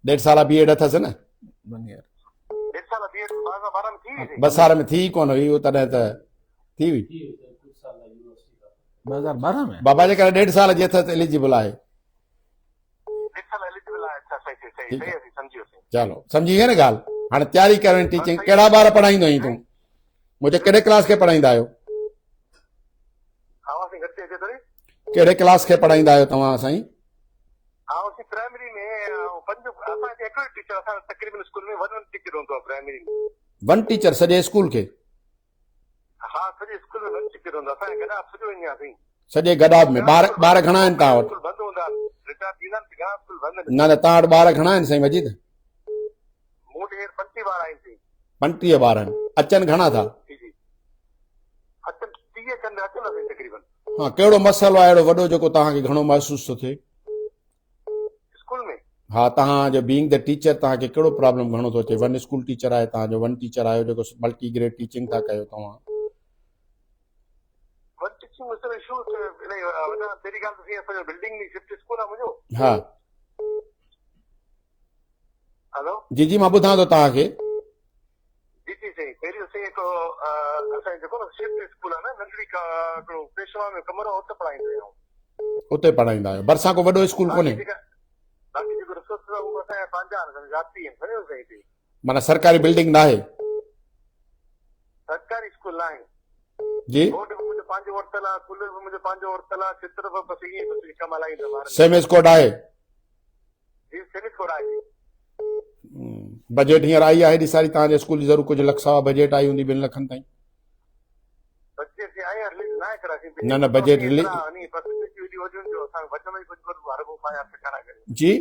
1.5 साल बीएड अथसि न? 2 साल में थी कोन हुई, उहो तॾहिं त थी हुई 2012 में। बाबा जे करे 1.5 साल जी अथसि, एलिजिबल आहे। चलो सम्झी गए न ॻाल्हि। हाणे तयारी कर टीचिंग। कहिड़ा ॿार पढ़ाईंदो आहीं तूं? मुंहिंजे कहिड़े क्लास खे पढ़ाईंदा आहियो? कहिड़े क्लास खे पढ़ाईंदा आहियो तव्हां साईं? वन टीचर सॼे स्कूल खे? सॼे गडाब में ॿार घणा आहिनि तव्हां वटि? न न तव्हां वटि ॿार घणा आहिनि साईं मजीद? 35 ॿार आहिनि। अचनि घणा था? हाँ कहिड़ो मसइलो आहे अहिड़ो वॾो जेको तव्हांखे घणो महसूस थो थिए? स्कूल में हाँ तव्हांजो बीइंग द टीचर तव्हांखे कहिड़ो प्रॉब्लम घणो थो अचे? वन स्कूल टीचर आहे तव्हांजो, वन टीचर आहियो जेको मल्टी ग्रेड टीचिंग था कयो तव्हां। वन टीचिंग में इशू वॾा तेरी ॻाल्हि थी असांजो बिल्डिंग में शिफ्ट स्कूल आहे मुंहिंजो। हा हेलो जी जी मां ॿुधां थो तव्हांखे। जी जी सही पहिरियों से हिकु असांजो जेको न शिफ्ट स्कूल आहे न नंढड़ी हिकिड़ो पेशवा में कमरो हुते पढ़ाईंदा आहियूं। उते पढ़ाईंदा आहियो। भरिसां को वॾो स्कूल कोन्हे? बाक़ी जेको रिसोर्स आहे उहो असांजा पंहिंजा आहिनि जाती आहिनि सम्झो सही थी। माना सरकारी बिल्डिंग न आहे? सरकारी स्कूल न आहे जी बोर्ड बि मुंहिंजो पंहिंजो वरितल आहे, कूलर बि मुंहिंजो पंहिंजो वरितल आहे, चित्र बि बसि ईअं बसि कमु हलाईंदा ॿार। सेम स्कॉट आहे? जी सेमी स्कूल आहे। बजट हींअर आई आहे हेॾी सारी तव्हांजे स्कूल जी ज़रूर कुझु लख सवा बजट आई हूंदी 2 लखनि ताईं? बजट जी आई रिलीज न आहे कराची। न न बजट रिलीज जी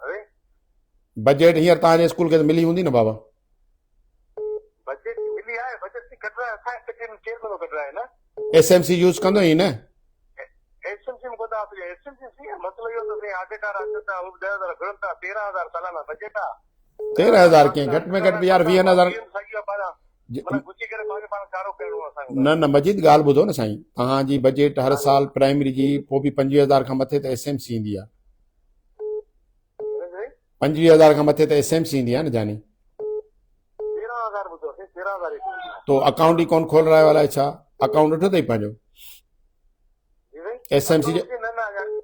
अरे बजट हींअर तव्हांजे स्कूल खे त मिली हूंदी न बाबा? बजट मिली आहे, बजट से कट रहा है असांजे केरु नथो कट रहा है न। एसएमसी यूज़ कंदो ई न? एसएमसी में कोदा एसएमसी सी मसलो इहो त आडेकार अचनि था हू 10,000 घुरनि था, 13,000 सालाना बजट आहे। 13,000 कीअं? घटि में घटि बि यार 20,000। मतलब घुसी करे पाण पाण कारो करणो आहे असांखे। न न मजीद ॻाल्हि ॿुधो न साईं, तव्हांजी बजट हर साल प्राइमरी जी पोइ बि 25,000 खां मथे त एसएमसी ईंदी आहे। 25,000 खां मथे त एसएमसी ईंदी आहे न जानी। 13,000 ॿुधो 13,000 तो अकाउंट ही कौन खोल रहा है वाला है? छा अकाउंट उठो अथई पंहिंजो? एसएमसी जो न न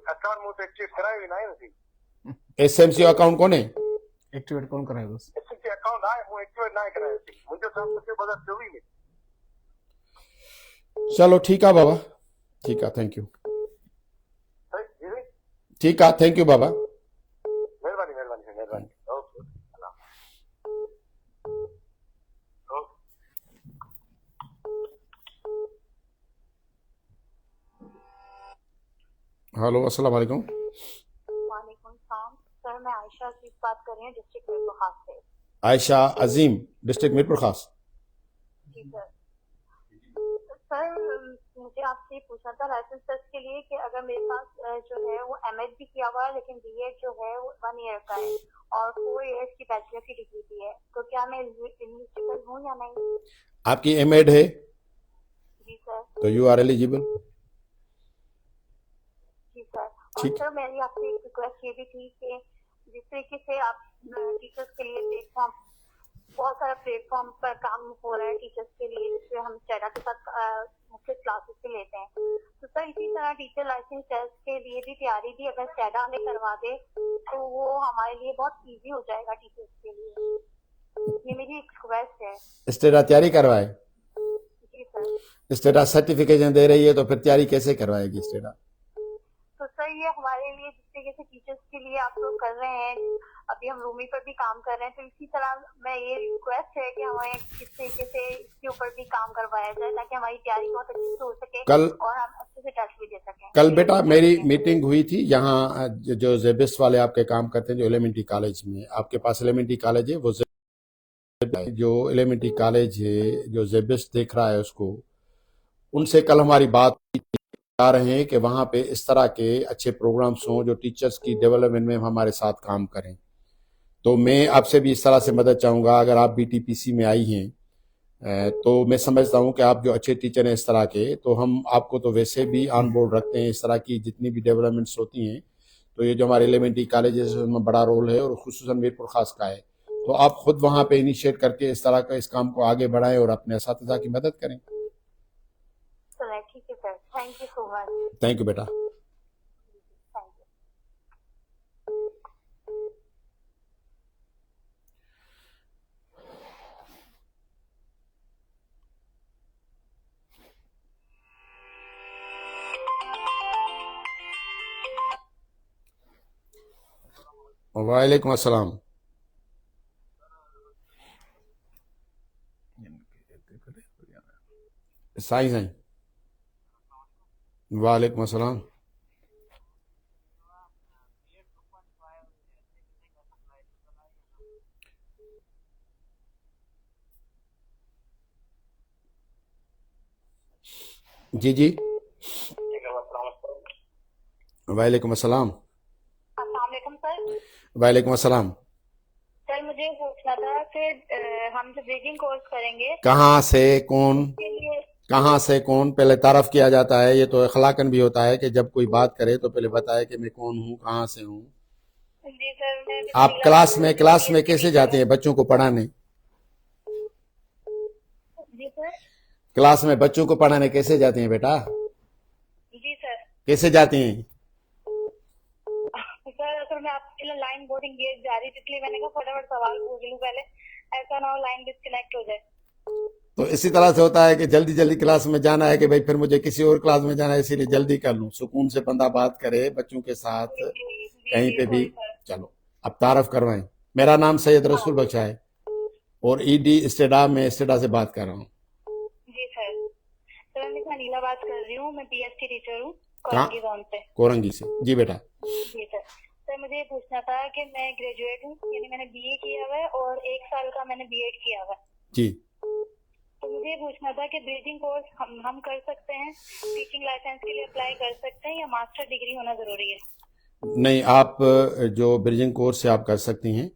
अकाउंट मूं त एक्टिव करायो ई न आहे न। एसएमसी अकाउंट कोन्हे? एक्टिवेट कौन करायो बस? एसएमसी अकाउंट आहे मूं एक्टिवेट न आहे करायो। मुंहिंजो साल 2024 में। चलो ठीक है बाबा, ठीक है, थैंक यू। जी ठीक है, थैंक यू बाबा। मेहरबानी मेहरबानी मेहरबानी। ओके हेलो अस्सलाम वालेकुम। वालेकुम सलाम सर, मैं आयशा अजीज बात कर रही हूँ डिस्ट्रिक्ट मीरपुर खास से। आयशा अजीम, डिस्ट्रिक्ट मीरपुर खास। जी सर। सर मुझे आपसे पूछना था लाइसेंस टेस्ट के लिए कि अगर मेरे पास जो है वो एमएड भी किया हुआ है लेकिन बीएड जो है वो 1 ईयर का है और 4 इयर्स की बैचलर की डिग्री भी है, तो क्या मैं एलिजिबल हूँ या नहीं? आपकी एमएड है? जी सर। तो U are eligible. Ji sir. और ठीक। सर मेरी आपसे एक रिक्वेस्ट ये भी थी कि जिस तरीके से आप टीचर्स के लिए प्लेटफॉर्म, बहुत सारा प्लेटफॉर्म पर काम हो रहा है टीचर्स के लिए, जिससे हम स्टेडा के साथ मुख्य क्लासेस भी लेते हैं, तो सर इसी तरह टीचर लाइसेंस टेस्ट के लिए भी तैयारी भी अगर स्टेडा में करवा दे तो वो हमारे लिए बहुत इजी हो जाएगा टीचर्स के लिए। ये मेरी एक रिक्वेस्ट है। स्टेटा तैयारी करवाए? जी सर। स्टेटा सर्टिफिकेशन दे रही है तो फिर तैयारी कैसे करवाएगी स्टेटा? तो सर ये हमारे लिए जिस तरीके से टीचर्स के लिए आप लोग कर रहे हैं, अभी हम रूमी पर भी काम कर रहे हैं, तो इसी तरह मैं ये रिक्वेस्ट है कि हमें किस तरीके से इसके ऊपर भी काम करवाया जाए ताकि हमारी तैयारी बहुत अच्छे से हो सके कल और हम अच्छे से टेस्ट भी दे सकें। कल बेटा मेरी मीटिंग हुई थी यहाँ जो जेबिस्ट वाले आपके काम करते हैं, जो एलिमेंट्री कॉलेज में, आपके पास एलिमेंट्री कॉलेज है, वो जो एलिमेंट्री कॉलेज है जो जेबिस्ट देख रहा है उसको, उनसे कल हमारी बात आ रहे हैं कि वहाँ पे इस तरह के अच्छे प्रोग्राम्स हों जो टीचर्स की डेवलपमेंट में हमारे साथ काम करें। तो मैं आपसे भी इस तरह से मदद चाहूँगा, अगर आप बीटीपीसी में आई हैं तो मैं समझता हूँ कि आप जो अच्छे टीचर हैं इस तरह के, तो हम आपको तो वैसे भी ऑन बोर्ड रखते हैं। इस तरह की जितनी भी डेवलपमेंट्स होती हैं तो ये जो हमारे एलिमेंट्री कॉलेजेस है उसमें बड़ा रोल है और खुसूसन मीरपुर खास का है। तो आप खुद वहाँ पे इनिशिएट करके इस तरह का इस काम को आगे बढ़ाएं और अपने असातिज़ा की मदद करें। ठीक है sir, thank you so much. Thank you बेटा। Thank you. वालेकुम अस्सलाम। साईं साईं वालेकुम अस्सलाम। जी जी, वालेकुम अस्सलाम। अस्सलाम वालेकुम सर। वालेकुम अस्सलाम। सर मुझे पूछना था कि हम जो ब्रीजिंग कोर्स करेंगे कहाँ से कौन, उसके लिए। कहाँ से कौन, पहले तारफ किया जाता है। ये तो अखलाकन भी होता है कि जब कोई बात करे तो पहले बताए कि मैं कौन हूँ, कहाँ से हूँ। जी सर, मैं आप क्लास में कैसे जाते हैं बच्चों को पढ़ाने? जी सर। क्लास में बच्चों को पढ़ाने कैसे जाते हैं बेटा? जी सर। कैसे जाते हैं? सर असल में आपके लिए लाइन बोर्डिंग गेट जा रही थी, इसलिए मैंने कहा फटाफट सवाल पूछ लूं पहले, ऐसा ना हो लाइन डिस्कनेक्ट हो जाए। तो इसी तरह से होता है कि जल्दी जल्दी क्लास में जाना है कि भाई फिर मुझे किसी और क्लास में जाना है, इसीलिए जल्दी कर लूं। सुकून से बंदा बात करे बच्चों के साथ जी जी कहीं जी पे भी। Sorry sir. चलो अब तारफ करवाएं। मेरा नाम सैयद रसूल बख्शा है और ईडी स्टेडा में स्टेडा से बात कर रहा हूँ। जी सर। सर मैं अनिला बात कर रही हूँ, मैं पीएचडी टीचर हूँ कहाँ? कोरंगी जोन से। कोरंगी से। जी बेटा। जी सर। सर मुझे ये पूछना था कि मैं ग्रेजुएट हूँ, यानी मैंने बीए किया हुआ है और 1 साल का मैंने बीएड किया हुआ है। जी तो मुझे ये पूछना था कि ब्रीजिंग कोर्स हम कर सकते हैं, टीचिंग लाइसेंस के लिए अप्लाई कर सकते हैं या मास्टर डिग्री होना जरूरी है? नहीं, आप जो ब्रिजिंग कोर्स से आप कर सकती हैं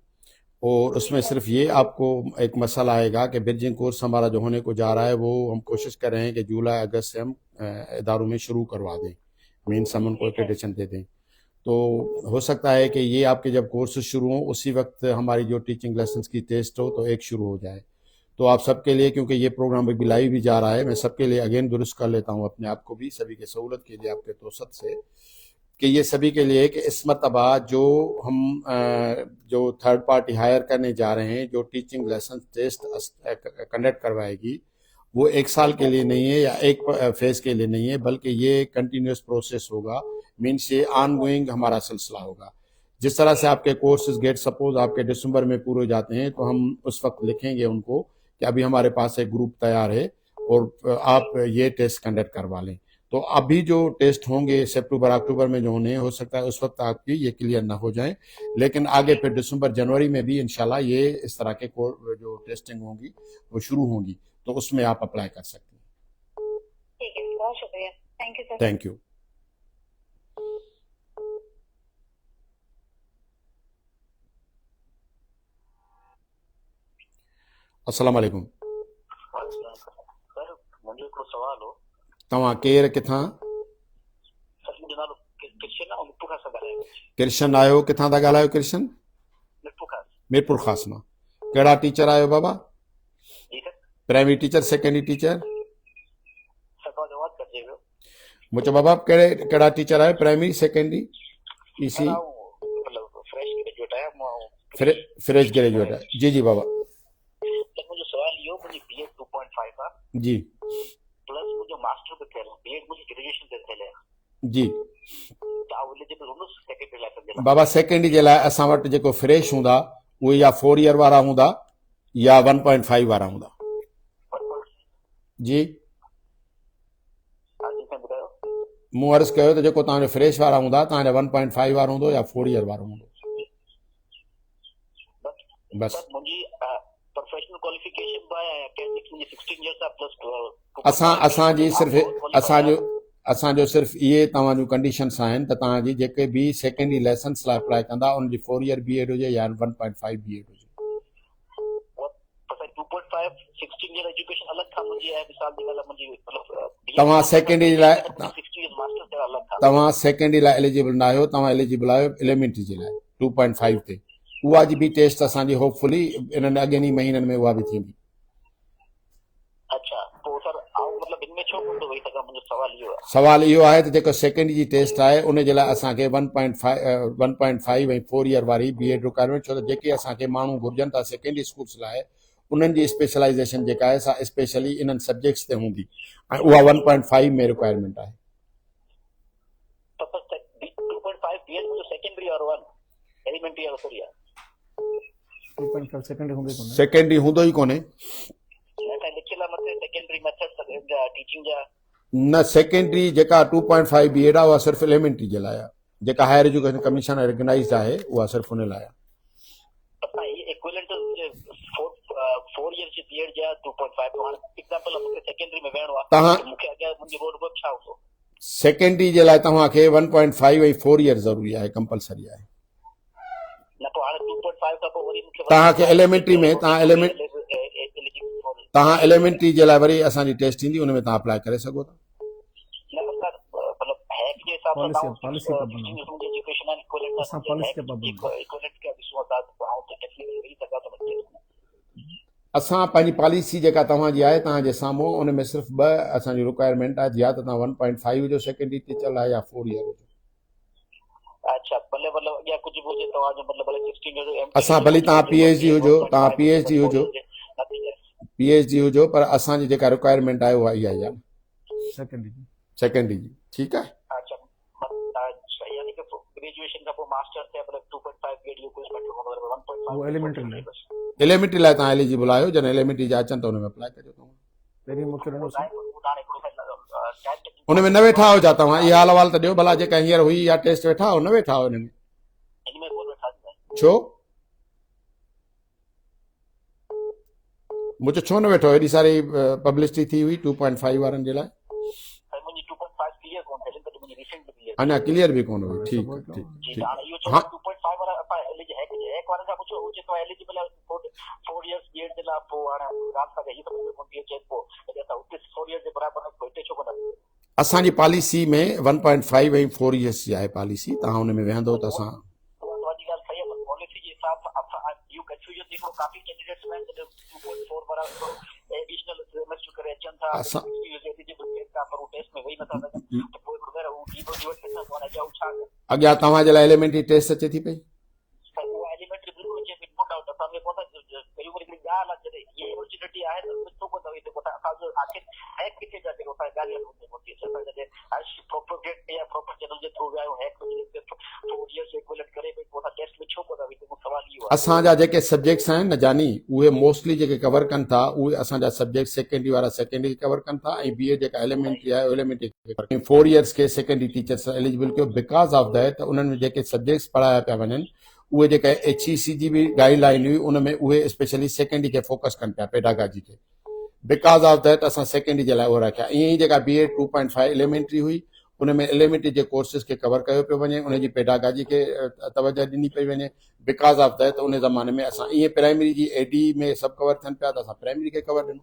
और उसमें सिर्फ ये आपको एक मसला आएगा कि ब्रिजिंग कोर्स हमारा जो होने को जा रहा है वो हम कोशिश कर रहे हैं कि जुलाई अगस्त से हम इदारों में शुरू करवा दें, मीन्स हम उनको एक्रेडिटेशन दे दें। तो हो सकता है कि ये आपके जब कोर्स शुरू हो उसी वक्त हमारी जो टीचिंग लाइसेंस की टेस्ट हो तो एक शुरू हो जाए। तो आप सबके लिए, क्योंकि ये प्रोग्राम अभी लाइव भी जा रहा है, मैं सबके लिए अगेन दुरुस्त कर लेता हूँ अपने आप को भी, सभी के सहूलत के लिए आपके तोसत से, कि ये सभी के लिए कि इस मरतबा जो हम जो थर्ड पार्टी हायर करने जा रहे हैं, जो टीचिंग लाइसेंस टेस्ट कंडक्ट करवाएगी, वो 1 साल के लिए नहीं है या एक फेज के लिए नहीं है, बल्कि ये कंटिन्यूस प्रोसेस होगा। मीन्स ये ऑनगोइंग हमारा सिलसिला होगा। जिस तरह से आपके कोर्सेज गेट सपोज आपके दिसंबर में पूरे हो जाते हैं, तो हम उस वक्त लिखेंगे उनको कि अभी हमारे पास एक ग्रुप तैयार है और आप ये टेस्ट कंडक्ट करवा लें। तो अभी जो टेस्ट होंगे सितंबर अक्टूबर में जो होने, हो सकता है उस वक्त आपकी ये क्लियर ना हो जाए, लेकिन आगे फिर दिसंबर जनवरी में भी इंशाल्लाह ये इस तरह के जो टेस्टिंग होंगी वो शुरू होंगी, तो उसमें आप अप्लाई कर सकते हैं। ठीक है, बहुत शुक्रिया। Thank you sir. Thank you. अस्सलाम वालेकुम। सर मुंहिंजो हिकिड़ो सवाल हो। तव्हां केरु किथां? सर मुंहिंजो नालो कृष्ण आहे, मिरपुर खां ॻाल्हायो। कृष्ण आहियो, किथां था ॻाल्हायो कृष्ण? मिरपुर खां। मीरपुर ख़ास मां। कहिड़ा टीचर आहियो बाबा? जी sir. Primary teacher, secondary teacher? Sir तव्हां जवाब करिजे वियो। मुझे बाबा कहिड़ा टीचर आहियो, प्राइमरी सेकेंडरी ईसी? मतलब फ्रेश ग्रेजुएट आहियां। फ्रेश ग्रेजुएट आहे। जी जी बाबा। सर मुंहिंजो सवाल इहो, मुंहिंजी बीएड 2.5 आहे जी, प्लस मुंहिंजो मास्टर बि थियल आहे, बीएड मुंहिंजी ग्रेजुएशन ते थियल आहे। जी त एलिजिबल हूंदुसि सेकेंडरी लाइसेंस जे लाइ? बाबा सेकेंडरी जे लाइ असां वटि जेको फ्रेश हूंदा उहे या 4 ईयर वारा हूंदा या 1.5 वारा हूंदा। जी मूं अर्ज़ु कयो त जेको तव्हांजो फ्रेश वारा हूंदा तव्हांजा 1.5 वारो हूंदो या 4 ईयर वारो हूंदो। बस मुंहिंजी प्रोफेशनल क्वालिफिकेशन बि आहे, अकेडमिक्स मुंहिंजी 16 इयर्स आहे प्लस असांजी सिर्फ़ु असांजो सिर्फ़ु इहे तव्हां जूं कंडीशन्स आहिनि त तव्हांजी जेके बि सेकेंडरी लाइसेंस लाइ अप्लाई कंदा उनजी 4 ईयर बीएड हुजे या 1.5 बीएड हुजे। 2.5 16 ईयर एजुकेशन अलग था मुंहिंजी आहे, मिसाल जी ॻाल्हि मुंहिंजी मतलब तव्हां सेकेंडरी लाइ 60 इयर्स मास्टर ते अलग था। तव्हां सेकेंडरी लाइ एलिजिबल न आहियो, तव्हां एलिजिबल आहियो एलिमेंट्री जे लाइ 2.5 ते। उहा जी बि टेस्ट असांजी होपफुली इन्हनि अॻियनि महीननि में उहा बि थींदी। अच्छा तो सर मतलब इनमें छो कोन वही सघां, मुंहिंजो सवाल इहो आहे त जेको सेकेंडरी जी टेस्ट आहे उन जे लाइ असांखे 1.5 ऐं 4 ईयर वारी बीएड रिक्वायरमेंट, छो त जेके असांखे माण्हू घुर्जनि था सेकेंडरी स्कूल्स लाइ उन्हनि जी स्पेशलाइज़ेशन जेका आहे सा स्पेशली इन्हनि सब्जेक्ट्स ते हूंदी ऐं उहा 1.5 में रिक्वायरमेंट आहे। सेकेंडरी हूंदो ई कोन्हे न। सेकेंडरी जेका 2.5 बीएड आहे उहा सिर्फ़ु एलिमेंट्री जे लाइ आहे, जेका हायर एजुकेशन कमीशन रिकग्नाइज़्ड आहे उहा सिर्फ़ु उन लाइ आहे। 4 इयर्स जी बीएड जा 2.5 तो हाणे एग्जांपल मूंखे सेकेंडरी में वेहणो आहे तव्हां त मूंखे अॻियां मुंहिंजी रोड वर्क छा हूंदो सेकेंडरी जे लाइ तव्हांखे 1.5 ऐं 4 ईयर ज़रूरी आहे, कंपलसरी आहे। न पोइ हाणे 2.5 खां पोइ वरी मूंखे तव्हांखे एलिमेंट्री में तव्हां एलिमेंट्री जे लाइ वरी असांजी टेस्ट ईंदी, उन में तव्हां अप्लाई करे सघो था। पॉलिसी का बना असां पॉलिसी के पाबंद असां पंहिंजी पॉलिसी जेका तव्हांजी आहे तव्हांजे साम्हूं, उन में सिर्फ़ु 2 असांजी रिक्वायरमेंट आहे, या त तव्हां 1.5 हुजो सेकेंडरी टीचर लाइ, या 4 ईयर हुजो। अच्छा भले मतलब या कुछ भी हुजे तव्हांजो मतलब भले 16 ईयर असां भली तव्हां पीएचडी हुजो, तव्हां पीएचडी हुजो, पीएचडी हुजो, पर असांजी जेका रिक्वायरमेंट आहे उहा इहा ई आहे सेकेंडरी जी। ठीकु आहे। अच्छा यानी कि ग्रेजुएशन का मास्टर थे मतलब 2.5 ग्रेड यू कुछ बेटर होनो 1.5 वो एलिमेंट्री लाइ तव्हां एलिजिबल आहियो, जॾहिं एलिमेंट्री जा अचनि त हुन में अप्लाई करियो। तव्हां पहिरीं मूंखे हुन में न वेठा हो छा तव्हां? इहा हाल अहवाल त ॾियो भला, जेका हींअर हुई या टेस्ट वेठा हो, न वेठा हो हिन में? छो मुझे छो न वेठो? हेॾी सारी पब्लिसिटी थी हुई 2.5 वारनि जे लाइ, अञा क्लियर भी कोन हुई। ठीक ठीक हाँ असांजी पॉलिसी में 1.5 ऐं 4 इयर्स जी आहे पॉलिसी। तव्हां हुन में वेहंदो त असां अॻियां तव्हांजे लाइ एलिमेंट्री टेस्ट अचे थी पई। असांजा जेके सब्जेक्ट्स आहिनि न जानी, उहे मोस्टली जेके कवर कनि था उहे असांजा सब्जेक्ट सेकेंडरी वारा सेकेंडरी कवर कनि था, ऐं बीए जेका एलिमेंट्री आहे एलिमेंट्री 4 इयर्स के सेकेंडरी टीचर्स एलिजिबल कयो। बिकॉज ऑफ दैट उन्हनि में जेके सब्जेक्ट्स पढ़ाया पिया वञनि उहे जेका HEC जी बि गाइडलाइन हुई, उन में उहे स्पेशली सेकेंडरी खे फोकस कनि पिया, पेडागाजी खे। बिकॉज ऑफ दैट असां सेकेंडरी जे लाइ उहो रखिया। ईअं ई जेका BA 2.5 एलिमेंट्री हुई, उन में एलिमेंट्री जे कोर्सिस खे कवर कयो पियो वञे, उनजी पेडागाजी खे तवजह ॾिनी पई वञे। बिकॉज ऑफ दैट उन ज़माने में असां ईअं प्राइमरी जी AD में सभु कवर थियनि पिया, त असां प्राइमरी खे कवर ॾिनो।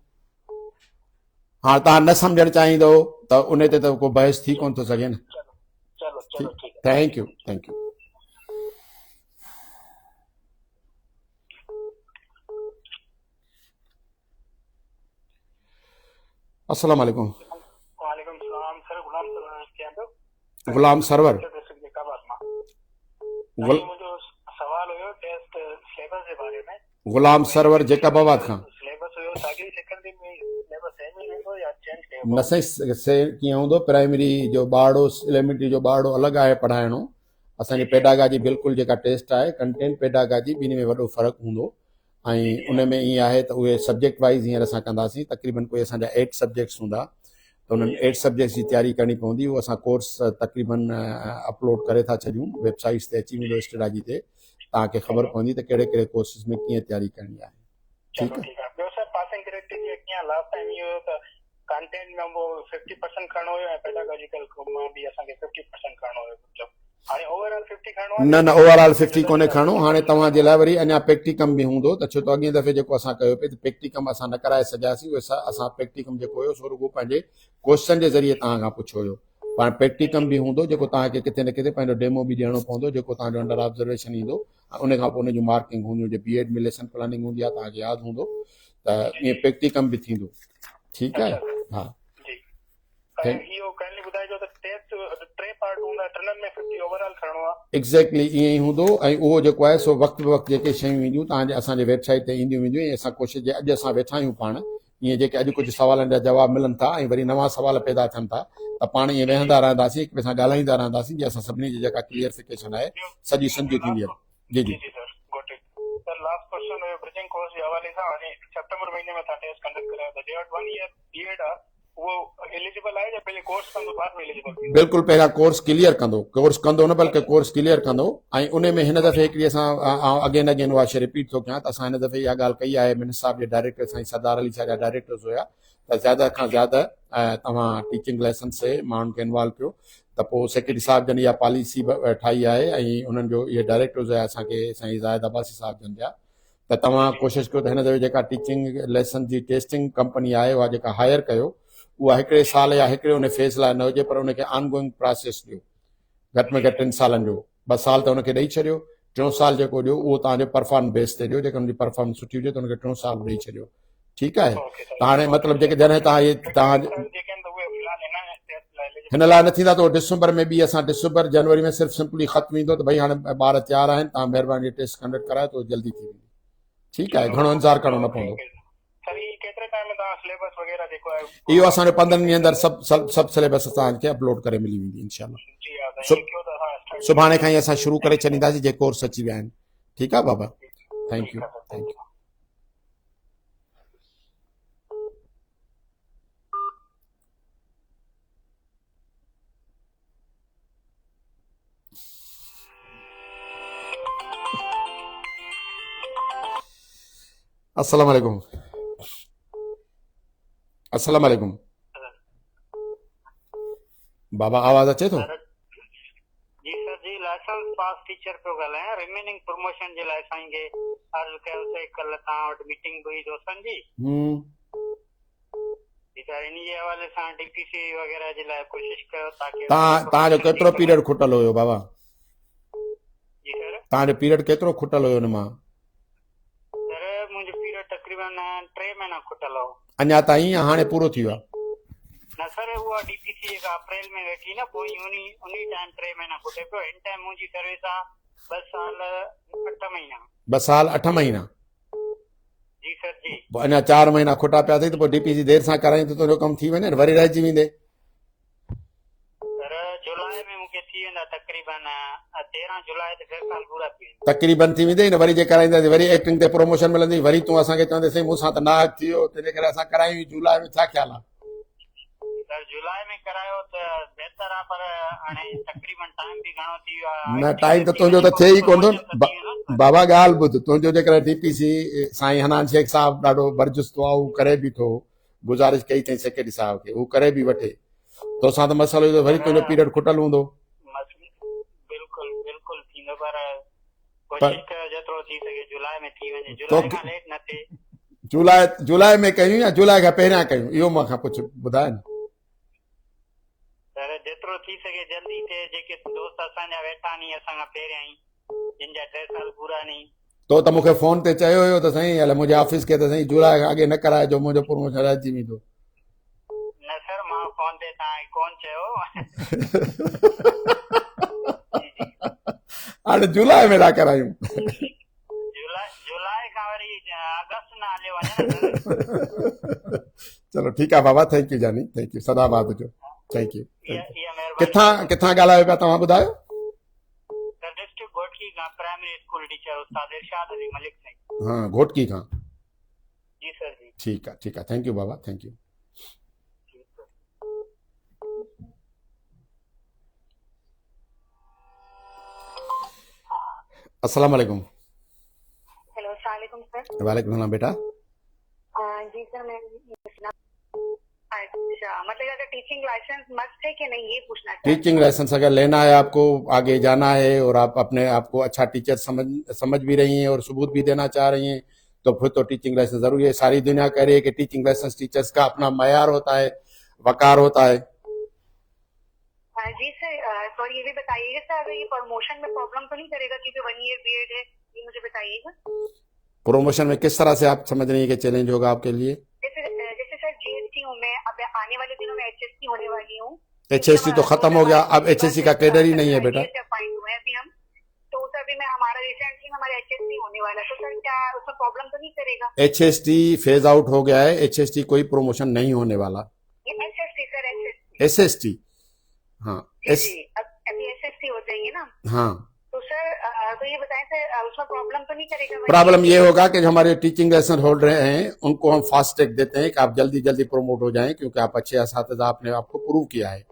हाँ तव्हां न सम्झणु चाहींदो त उन ते त को बहस थी कोन थो सघे न। Thank U thank you. अस्सलाम वालेकुम। वालेकुम सलाम सर। गुलाम सरवर मुझे सवाल हुयो टेस्ट सिलेबस के बारे में। गुलाम सरवर जैकबाबाद खां सिलेबस हुयो साॻी सेकेंडरी में सिलेबस सेम ही हूंदो या चेंज कयो? न सही से कीअं हूंदो, प्राइमरी जो ॿारड़ो एलिमेंट्री जो ॿारड़ो अलॻि आहे पढ़ाइणो। असांजी पेडागाजी बिल्कुलु जेका टेस्ट आहे कंटेंट पेडागाजी ॿिन्ही में वॾो फ़र्क़ु हूंदो, ऐं उन में ईअं आहे त उहे सब्जेक्ट वाइज़ हींअर असां कंदासीं। तक़रीबन कोई असांजा 8 सब्जेक्ट्स हूंदा, त उन्हनि 8 सब्जेक्ट्स जी तयारी करणी पवंदी। उहो असां कोर्स तक़रीबन अपलोड करे था छॾियूं, वेबसाइट्स ते अची वेंदो स्टडाजी ते, तव्हांखे ख़बर पवंदी त कहिड़े कहिड़े कोर्सिस में कीअं तयारी करणी आहे। ठीकु आहे। ॿियो सर पासिंग क्राइटेरिया कीअं? लास्ट टाइम इहो त कंटेंट में 50% खणणो हुयो ऐं पेडागॉजिकल मां बि असांखे 50% खणणो हुयो। हाणे ओवरऑल 50 खणणो आहे? न ओवरऑल 50 कोन्हे खणो। हाणे तव्हांजे लाइ वरी अञा प्रैक्टिकम बि हूंदो, त छो त अॻिए दफ़े जेको असां कयो पिए त प्रैक्टिकम असां न कराए सघियासीं। उहे असां प्रैक्टिकम जेको हुयो सो रुॻो पंहिंजे क्वेश्चन जे ज़रिए तव्हां खां पुछियो हुयो। पाण प्रैक्टिकम बि हूंदो जेको तव्हांखे किथे न किथे पंहिंजो डेमो बि ॾियणो पवंदो, जेको तव्हांजो अंडर ऑब्जर्वेशन ईंदो। उन खां पोइ उन जूं मार्किंग हूंदियूं। जो BEd में लेसन प्लानिंग हूंदी आहे, तव्हांखे यादि हूंदो, त ईअं प्रैक्टिकम बि थींदो। ठीकु आहे। हा इहो काइंडली ॿुधाइजो त टेस्ट 3 पार्ट हूंदा, टिननि में 50 ओवरऑल खणणो आहे? एक्ज़ैक्टली ईअं ई हूंदो। ऐं उहो जेको आहे सो वक़्तु वक़्तु जेके शयूं ईंदियूं तव्हांजे असांजे वेबसाइट ते ईंदियूं वेंदियूं। ऐं असां कोशिशि अॼु असां वेठा आहियूं पाण ईअं, जेके अॼु कुझु सवालनि जा जवाब मिलनि था ऐं वरी नवां सवाल पैदा थियनि था, त पाण ईअं वेहंदा रहंदासीं, हिक ॿिए सां ॻाल्हाईंदा रहंदासीं, जीअं असां सभिनी जी जेका क्लियरिफिकेशन आहे सॼी सम्झी थींदी आहे। जी जी सर लास्ट क्वेश्चन हुयो ब्रिजिंग कोर्स जे हवाले सां। हाणे सितंबर महीने में तव्हां टेस्ट कंडक्ट करायो, त डेट 1 ईयर BEd आहे वो एलिजिबल आहे या पहले कोर्स कंदो बाद में एलिजिबल थींदो? बिल्कुल पहिरियां कोर्स क्लियर कंदो, कोर्स कंदो न बल्कि कोर्स क्लियर कंदो। ऐं उन में हिन दफ़े हिकिड़ी असां अगेन अगेन उहा शइ रिपीट थो कयां त असां हिन दफ़े इहा ॻाल्हि कई आहे मिनिस्टर साहिब जे डायरेक्टर साईं सरदार अली शाह जा डायरेक्टर्स हुया त ज़्यादा खां ज़्यादा तव्हां टीचिंग लेसन से माण्हुनि खे इन्वॉल्व कयो। त पोइ सेक्रेटरी साहिब जन इहा पॉलिसी ठाही आहे ऐं उन्हनि जो इहे डायरेक्टर्स हुया असांखे साईं ज़ाहिद अब्बासी साहिब जन जा। त तव्हां कोशिशि कयो त हिन दफ़े जेका teaching lesson G testing company आहे उहा जेका हायर कयो उहा हिकिड़े साल या हिकिड़े उन फेज़ लाइ न हुजे पर उनखे ऑनगोइंग प्रोसेस ॾियो, घटि में घटि 3 सालनि जो। 2 साल त उनखे ॾेई छॾियो, 3 साल जेको ॾियो उहो तव्हांजो परफॉर्म बेस ते ॾियो, जेका उनजी परफॉर्मेंस सुठी हुजे त उनखे 3 साल ॾेई छॾियो। ठीकु आहे। त हाणे मतिलबु जेके जॾहिं तव्हां हिन लाइ न थींदा त डिसंबर में बि असां डिसंबर जनवरी में सिर्फ़ु सिंपली ख़तमु ईंदो त भई हाणे ॿार तयारु आहिनि, तव्हां महिरबानी टेस्ट कंडक्ट करायो त जल्दी थी वेंदी। ठीकु आहे, घणो इंतज़ारु करिणो न पवंदो। इहो असांजो 15 ॾींहं अंदरि सभु सिलेबस तव्हांखे अपलोड करे मिली वेंदी इंशाल्लाह। सुभाणे खां ई असां शुरू करे छॾींदासीं जे कोर्स अची विया आहिनि। ठीकु आहे बाबा, थैंक यू थैंक यू। अस्सलाम वालेकुम। अस्सलाम वालेकुम बाबा, आवाज़ अचे थो? जी सर जी, लाइसेंस पास टीचर पियो ॻाल्हायां। रिमेनिंग प्रमोशन जे लाइ साईं खे अर्ज़ु कयोसीं। कल्ह तव्हां वटि मीटिंग हुई दोस्तनि जी। सर इन जे हवाले सां डीपीसी वग़ैरह जे लाइ कोशिशि कयो ताकि तव्हांजो केतिरो पीरियड खुटल हुयो बाबा? जी सर, तव्हांजो पीरियड केतिरो खुटल हुयो हुन मां? सर मुंहिंजो पीरियड तक़रीबन 3 महीना खुटल हो अञा ताईं या हाणे पूरो थी वियो आहे? न सर, उहा डीपीसी जेका अप्रैल में वेठी न, पोइ उन टाइम 3 महीना खुटे पियो। हिन टाइम मुंहिंजी सर्विस आहे 2 साल 8 महीना। 2 साल 8 महीना? जी सर जी। अञा 4 महीना खुटा पिया अथई त पोइ डीपीसी देरि सां कराई त तुंहिंजो कमु थी वञे न, वरी रहिजी वेंदे। सर जुलाई में मूंखे थी वेंदा तक़रीबन 13 जुलाई ते 2 साल पूरा थी वेंदा। तक़रीबन थी वेंदे न, वरी जे कराईंदासीं वरी एक्टिंग ते प्रमोशन मिलंदी, वरी तूं असांखे चवंदे साईं मूंसां त नाहक थी वियो, तंहिंजे करे असां करायूं जुलाई में। छा ख़्याल आहे? सर जुलाई में करायो त बहितर आहे, पर हाणे तक़रीबन टाइम बि घणो थी वियो आहे। न टाइम त तुंहिंजो त थिए ई कोन थो बाबा। ॻाल्हि ॿुध, तुंहिंजो जेकॾहिं डीपीसी साईं हनान शेख साहिब ॾाढो बरजुस्तो आहे, उहो करे बि थो। गुज़ारिश कई अथई सेक्रेटरी साहिब खे, उहो करे बि वठे। तोसां त मसइलो हुयो वरी तुंहिंजो पीरियड खुटल हूंदो। बिल्कुलु बिल्कुलु थींदो, पर कोशिशि कयो जेतिरो थी सघे जुलाई में थी वञे, जुलाई खां लेट न थिए। जुलाई में कयूं या जुलाई खां पहिरियां कयूं, इहो मूंखां पुछ ॿुधाए न। सर जेतिरो थी सघे जल्दी थिए। जेके दोस्त असांजा वेठा आहिनि असांखां पहिरियां ई, जिन जा 3 साल पूरा नहीं। तो त मूंखे फोन ते चयो हुयो त साईं हल मुंहिंजे ऑफिस खे त साईं जुलाई खां अॻे न कराइजो, मुंहिंजो प्रमोशन रहिजी वेंदो। न सर, मां फोन ते तव्हांखे कोन चयो। हाणे जुलाई में था करायूं। जुलाई खां वरी अगस्त न हलियो वञे। चलो ठीकु आहे बाबा, थैंक यू जानी, थैंक यू, सदाबाद हुजो, थैंक यू। किथां ॻाल्हायो पिया तव्हां ॿुधायो? सर डिस्ट्रिक्ट घोटकी खां प्राइमरी स्कूल टीचर उस्ताद इरशाद अली मलिक साईं। हाँ, घोटकी खां। जी सर जी। ठीक है, thank U Baba, thank you. अस्सलाम वालेकुम। हेलो, अस्सलाम वालेकुम सर। वालेकुम सलाम बेटा। जी सर, मैं अच्छा, मतलब अगर टीचिंग लाइसेंस मस्ट है कि नहीं, ये पूछना चाहती हूँ। टीचिंग लाइसेंस अगर लेना है आपको, आगे जाना है और आप अपने आप को अच्छा टीचर समझ भी रही हैं और सबूत भी देना चाह रही हैं, तो फिर तो टीचिंग लाइसेंस जरूरी है। सारी दुनिया कह रही है कि टीचिंग लाइसेंस टीचर्स का अपना मयार होता है, वकार होता है। जी सर, सॉरी, ये भी बताइएगा सर, अगर ये प्रमोशन में प्रॉब्लम तो नहीं करेगा, क्योंकि 1 ईयर बीएड है, ये मुझे बताइएगा। प्रमोशन में किस तरह से आप समझ रही है कि चैलेंज होगा आपके लिए? जैसे सर जीएसटी हूँ मैं, अब आने वाले दिनों में एचएसटी होने वाली हूँ। एचएसटी तो खत्म हो गया, अब एचएससी का कैडर ही नहीं है बेटा। अभी हम तो सर, अभी मैं हमारा रिसेंटली हमारा एचएसटी होने वाला है, तो सर क्या उसमें प्रॉब्लम तो नहीं करेगा? एचएसटी फेज आउट हो गया है, एचएसटी कोई प्रमोशन नहीं होने वाला। एसएसटी सर, एसएसटी, हाँ अभी एसएसटी हो जाएंगे ना। हाँ तो सर तो ये बताएं सर, उसमें प्रॉब्लम तो नहीं करेगा? प्रॉब्लम ये होगा कि जो हमारे टीचिंग लाइसेंस होल्डर हैं उनको हम फास्ट ट्रैक देते हैं कि आप जल्दी जल्दी प्रमोट हो जाएं, क्योंकि आप अच्छे असातिज़ा आपने आपको प्रूव किया है।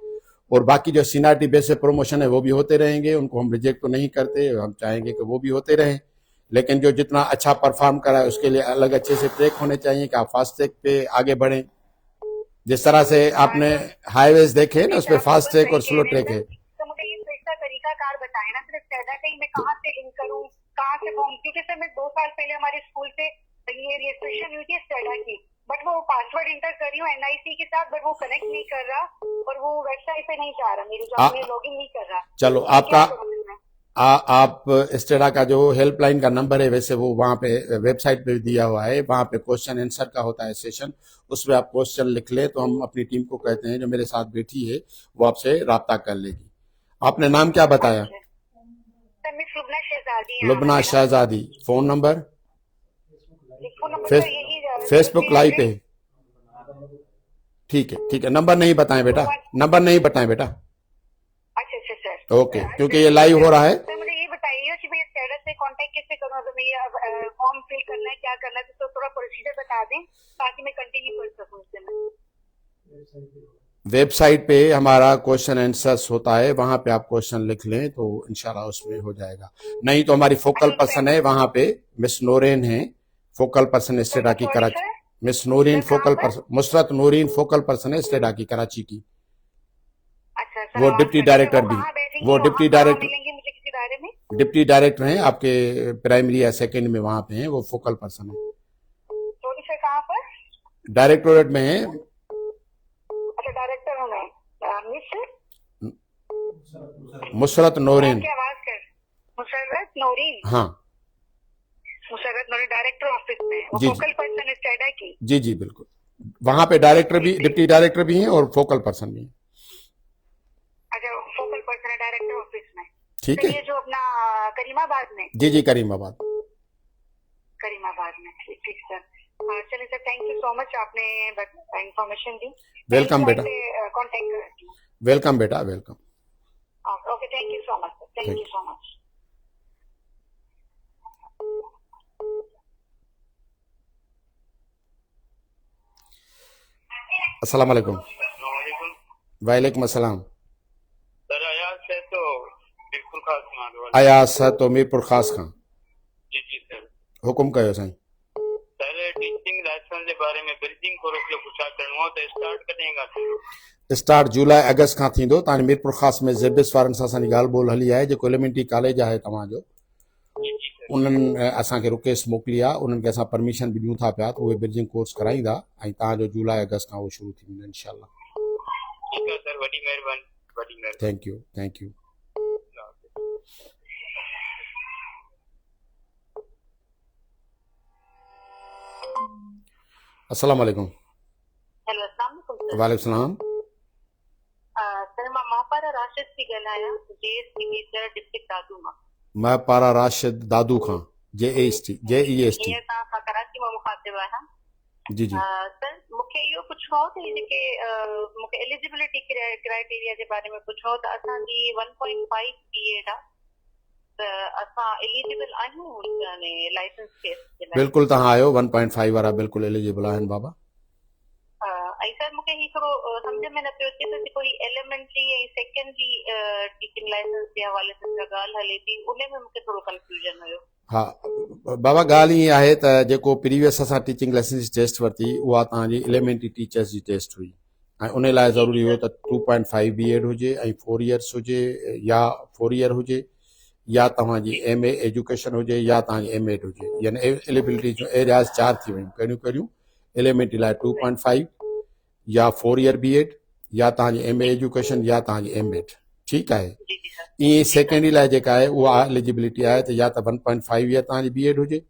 और बाकी जो सीनियरिटी बेस पे प्रमोशन है वो भी होते रहेंगे, उनको हम रिजेक्ट तो नहीं करते, हम चाहेंगे कि वो भी होते रहें। लेकिन जो जितना अच्छा परफॉर्म करा है उसके लिए अलग अच्छे से ट्रैक होने चाहिए कि आप फास्ट ट्रैक पे आगे बढ़ें। जिस तरह से आपने हाईवेज देखे ना, उस पर फास्ट ट्रैक और स्लो ट्रैक है। तो मुझे ये इसका तरीकाकार बताएं ना सर, स्टेडा कहीं मैं कहाँ से लिंक करूँ, कहाँ से फॉर्म, क्योंकि सर मैं 2 साल पहले हमारे स्कूल से ये रजिस्ट्रेशन हुई थी स्टेडा की, बट वो पासवर्ड इंटर कर रही हूँ NIC के साथ, बट वो कनेक्ट नहीं कर रहा और वो वेबसाइट पे नहीं जा रहा, मेरी जॉब में लॉगिन नहीं कर रहा। चलो आपका आप स्टेडा का जो हेल्पलाइन का नंबर है वैसे वो वहाँ पे वेबसाइट पे दिया हुआ है, वहाँ पे क्वेश्चन आंसर का होता है सेशन, उसमें आप क्वेश्चन लिख ले तो हम अपनी टीम को कहते हैं जो मेरे साथ बैठी है वो आपसे राब्ता कर लेगी। आपने नाम क्या बताया? सर मिस लुबना शहजादी है। लुबना शहजादी। Phone number? फोन नंबर तो यही है, फेसबुक लाइव पे। ठीक है, नंबर नहीं बताएं बेटा, नंबर नहीं बताएं बेटा। अच्छा सर। ओके, क्योंकि ये लाइव हो रहा है। सर मुझे ये बताइए कि मैं स्टेटस से कांटेक्ट कैसे करूँ, तो मैं ये फॉर्म फिल करना है, क्या करना है, तो थोड़ा प्रोसीजर बता दें ताकि मैं कंटिन्यू कर सकूँ इससे। वेबसाइट पे हमारा क्वेश्चन आंसर्स होता है, वहां पे आप क्वेश्चन लिख लें तो इंशाल्लाह उसमें हो जाएगा। नहीं तो हमारी फोकल पर्सन है वहां पे, मिस नूरीन है, फोकल पर्सन स्टेडा की Karachi. Miss Noreen focal person, Musarrat Noreen focal person है स्टेडा की कराची की। अच्छा, वो डिप्टी डायरेक्टर भी, वो डिप्टी डायरेक्टर, डिप्टी डायरेक्टर हैं आपके प्राइमरी या सेकेंड में, वहां पे हैं, वो फोकल पर्सन है। सर कहाँ पर? डायरेक्टोरेट में है। अच्छा, डायरेक्टर हूँ मैं। मुसरत नूरीन। मुसरत नूरीन। हाँ, मुसरत नूरीन डायरेक्टर ऑफिस में, वो जी, फोकल पर्सन स्टेडा की। जी बिल्कुल, वहां पे डायरेक्टर भी, डिप्टी डायरेक्टर भी हैं और फोकल पर्सन भी हैं। अच्छा, फोकल पर्सन है डायरेक्टर ऑफिस में। ठीक है, ये जो अपना करीमाबाद में। जी करीमाबाद में। ठीक सर। चलिए sir, thank you so much, आपने इंफॉर्मेशन दी। वेलकम बेटा, कांटेक्ट करती हूँ। वेलकम बेटा, welcome. Okay, thank you so much sir, thank you so much. अस्सलाम वालेकुम। वालेकुम अस्सलाम। सर अयाज है तो मीरपुर खास खां। अयाज है तो मीरपुर खास खां। जी सर। हुकुम कयो साईं। सर टीचिंग लाइसेंस के बारे में ब्रिजिंग कोर्स जो कुछ करणो त स्टार्ट करेगा। स्टार्ट जुलाई अगस्त खां थींदो। तव्हां मीरपुर खास में ज़ेबिस वारनि सां असांजी ॻाल्हि ॿोल हली आहे, जेको एलिमेंटरी कॉलेज आहे तव्हांजो, उन्हनि असांखे रिक्वेस्ट मोकिली आहे, उन्हनि खे असां परमिशन बि ॾियूं था पिया, त उहे ब्रिजिंग कोर्स कराईंदा ऐं तव्हांजो जुलाई अगस्त खां उहो शुरू थी वेंदो इंशाल्लाह। ठीक है सर, वॾी महिरबानी, वॾी महिरबानी। Thank you. अस्सलाम वालेकुम। हेलो, अस्सलाम वालेकुम। वालेकुम सलाम। सर मां महापारा राशिद थी ॻाल्हायां, JST टीचर डिस्ट्रिक्ट दादू मां। महापारा राशिद दादू खां, JEST। हीअं तव्हां खां कराची मां मुखातिब आहियां। जी। सर मूंखे इहो पुछणो हो त जेके मूंखे एलिजिबिलिटी क्राइटेरिया जे बारे में पुछणो हो, त असांजी 1.5 BEd आहे, त असां एलिजिबल आहियूं लाइसेंस के? बिल्कुल तव्हां आहियो, 1.5 वारा बिल्कुल एलिजिबल आहिनि बाबा। ऐं सर मूंखे ही थोरो सम्झ में न पियो अचे त जेको ही एलिमेंटरी ऐं सेकेंडरी टीचिंग लाइसेंस जे हवाले सां ॻाल्हि हले थी, उन में मूंखे थोरो कंफ्यूजन हुयो। हा बाबा, ॻाल्हि ईअं आहे त जेको प्रीवियस असां टीचिंग लाइसेंस जी टेस्ट वरिती उहा तव्हांजी एलिमेंटरी टीचर्स जी टेस्ट हुई, ऐं उन लाइ ज़रूरी हुयो त 2.5 BEd हुजे ऐं 4 इयर्स हुजे या 4 ईयर हुजे, या तव्हांजी MA एजुकेशन हुजे, या तव्हांजी MEd हुजे। यानी एलिजिबिलिटी जो एरियाज़ 4 थी वियूं। कहिड़ियूं? एलिमेंटरी लाइ 2.5 या 4 ईयर BEd, या तव्हांजी MA एजुकेशन, या तव्हांजी MEd। ठीकु आहे। ईअं सेकेंडरी लाइ जेका आहे उहा एलिजिबिलिटी आहे त या त 1.5 ईयर तव्हांजी BEd हुजे,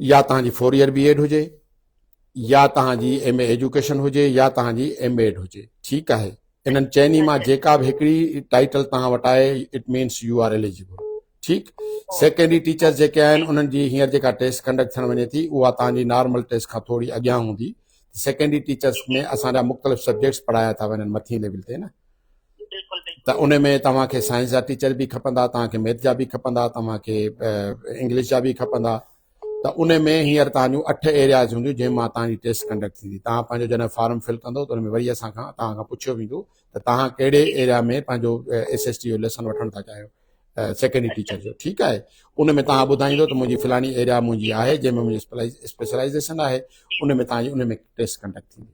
या तव्हांजी 4 ईयर BEd हुजे, या तव्हांजी MA एजुकेशन हुजे, या तव्हांजी MEd हुजे। ठीकु आहे। इन्हनि चइनी मां जेका बि हिकिड़ी टाइटल तव्हां वटि आहे, it means you are eligible. ठीकु। सेकेंडरी टीचर्स जेके आहिनि उन्हनि जी हींअर जेका टेस्ट कंडक्ट थियण वञे थी उहा तव्हांजी नॉर्मल टेस्ट खां थोरी अॻियां हूंदी। सेकेंडरी टीचर्स में असांजा मुख़्तलिफ़ सब्जेक्ट्स पढ़ाया था वञनि मथीं लेवल ते न। त उन में तव्हांखे साइंस जा टीचर बि खपंदा, तव्हांखे मैथ जा बि खपंदा, तव्हांखे इंग्लिश जा बि खपंदा। त उन में हींअर तव्हांजूं 8 एरियाज़ हूंदियूं जंहिं मां तव्हांजी टेस्ट कंडक्ट थींदी। तव्हां पंहिंजो जॾहिं फॉर्म फिल कंदो त उन में वरी असां खां तव्हां खां पुछियो वेंदो त तव्हां कहिड़े एरिया में पंहिंजो SST जो लेसन वठणु था चाहियो, सेकेंडरी टीचर जो। ठीकु आहे, उन में तव्हां ॿुधाईंदो त मुंहिंजी फलाणी एरिया मुंहिंजी आहे जंहिंमें मुंहिंजी स्पेशलाइज़ेशन आहे, उन में तव्हांजी उन में टेस्ट कंडक्ट थींदी।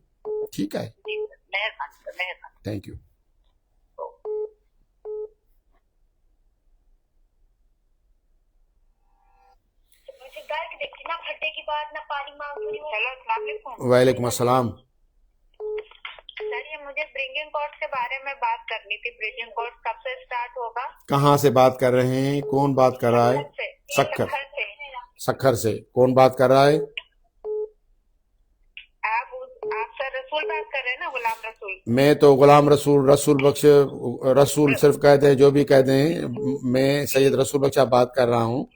ठीकु आहे, थैंक यू। देखती ना फटे की बात ना पानी मांग रही हूँ। हेलो, अस्सलाम वालेकुम। वालेकुम अस्सलाम। सर, ये मुझे ब्रिंगिंग कोर्स के बारे में बात करनी थी। ब्रिंगिंग कोर्स कब से स्टार्ट होगा? कहाँ से बात कर रहे हैं? कौन बात कर रहा है? सखर से। सखर से कौन बात कर रहा है? आप सर रसूल बात कर रहे हैं ना, गुलाम रसूल? मैं तो गुलाम रसूल, रसूल बख्श, रसूल सिर्फ कहते हैं, जो भी कहते हैं। मैं सैयद रसूल बख्श बात कर रहा हूँ,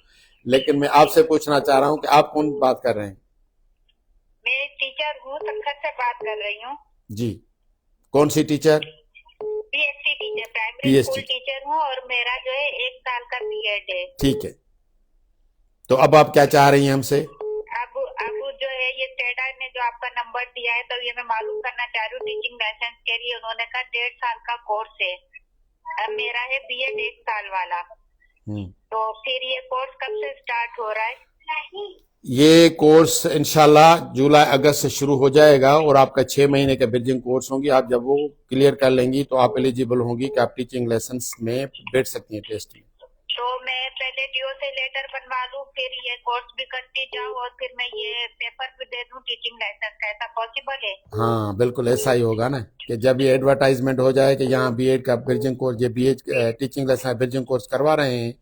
लेकिन मैं आपसे पूछना चाह रहा हूँ कि आप कौन बात कर रहे हैं? मैं टीचर हूँ, सखर से बात कर रही हूँ। जी, कौन सी teacher? PST teacher, primary school teacher हूँ, और मेरा जो है 1 साल का BEd है। ठीक है, तो अब आप क्या चाह रही हैं हमसे? अब जो है ये टेडा ने जो आपका नंबर दिया है, तो ये मैं मालूम करना चाह रही हूँ टीचिंग लाइसेंस के लिए। उन्होंने कहा 1.5 साल का कोर्स है। अब मेरा है BEd 1 साल वाला। तो फिर ये कोर्स कब से स्टार्ट हो रहा है? ये कोर्स इंशाल्लाह जुलाई अगस्त से शुरू हो जाएगा, और आपका 6 महीने का ब्रिजिंग कोर्स होगी। आप जब वो क्लियर कर लेंगी तो आप एलिजिबल होंगी कि आप टीचिंग लेसन्स में बैठ सकती हैं टेस्ट में। तो मैं पहले DO से लेटर बनवा लूँ, फिर ये कोर्स भी करती जाऊँ, और फिर मैं ये पेपर भी दे दूँ टीचिंग लाइसेंस का? ऐसा पॉसिबल है? हाँ बिल्कुल ऐसा ही होगा ना, कि जब ये एडवर्टाइजमेंट हो जाए कि यहाँ BEd का ब्रिजिंग कोर्स, ये BEd teaching lesson bridging course करवा रहे हैं,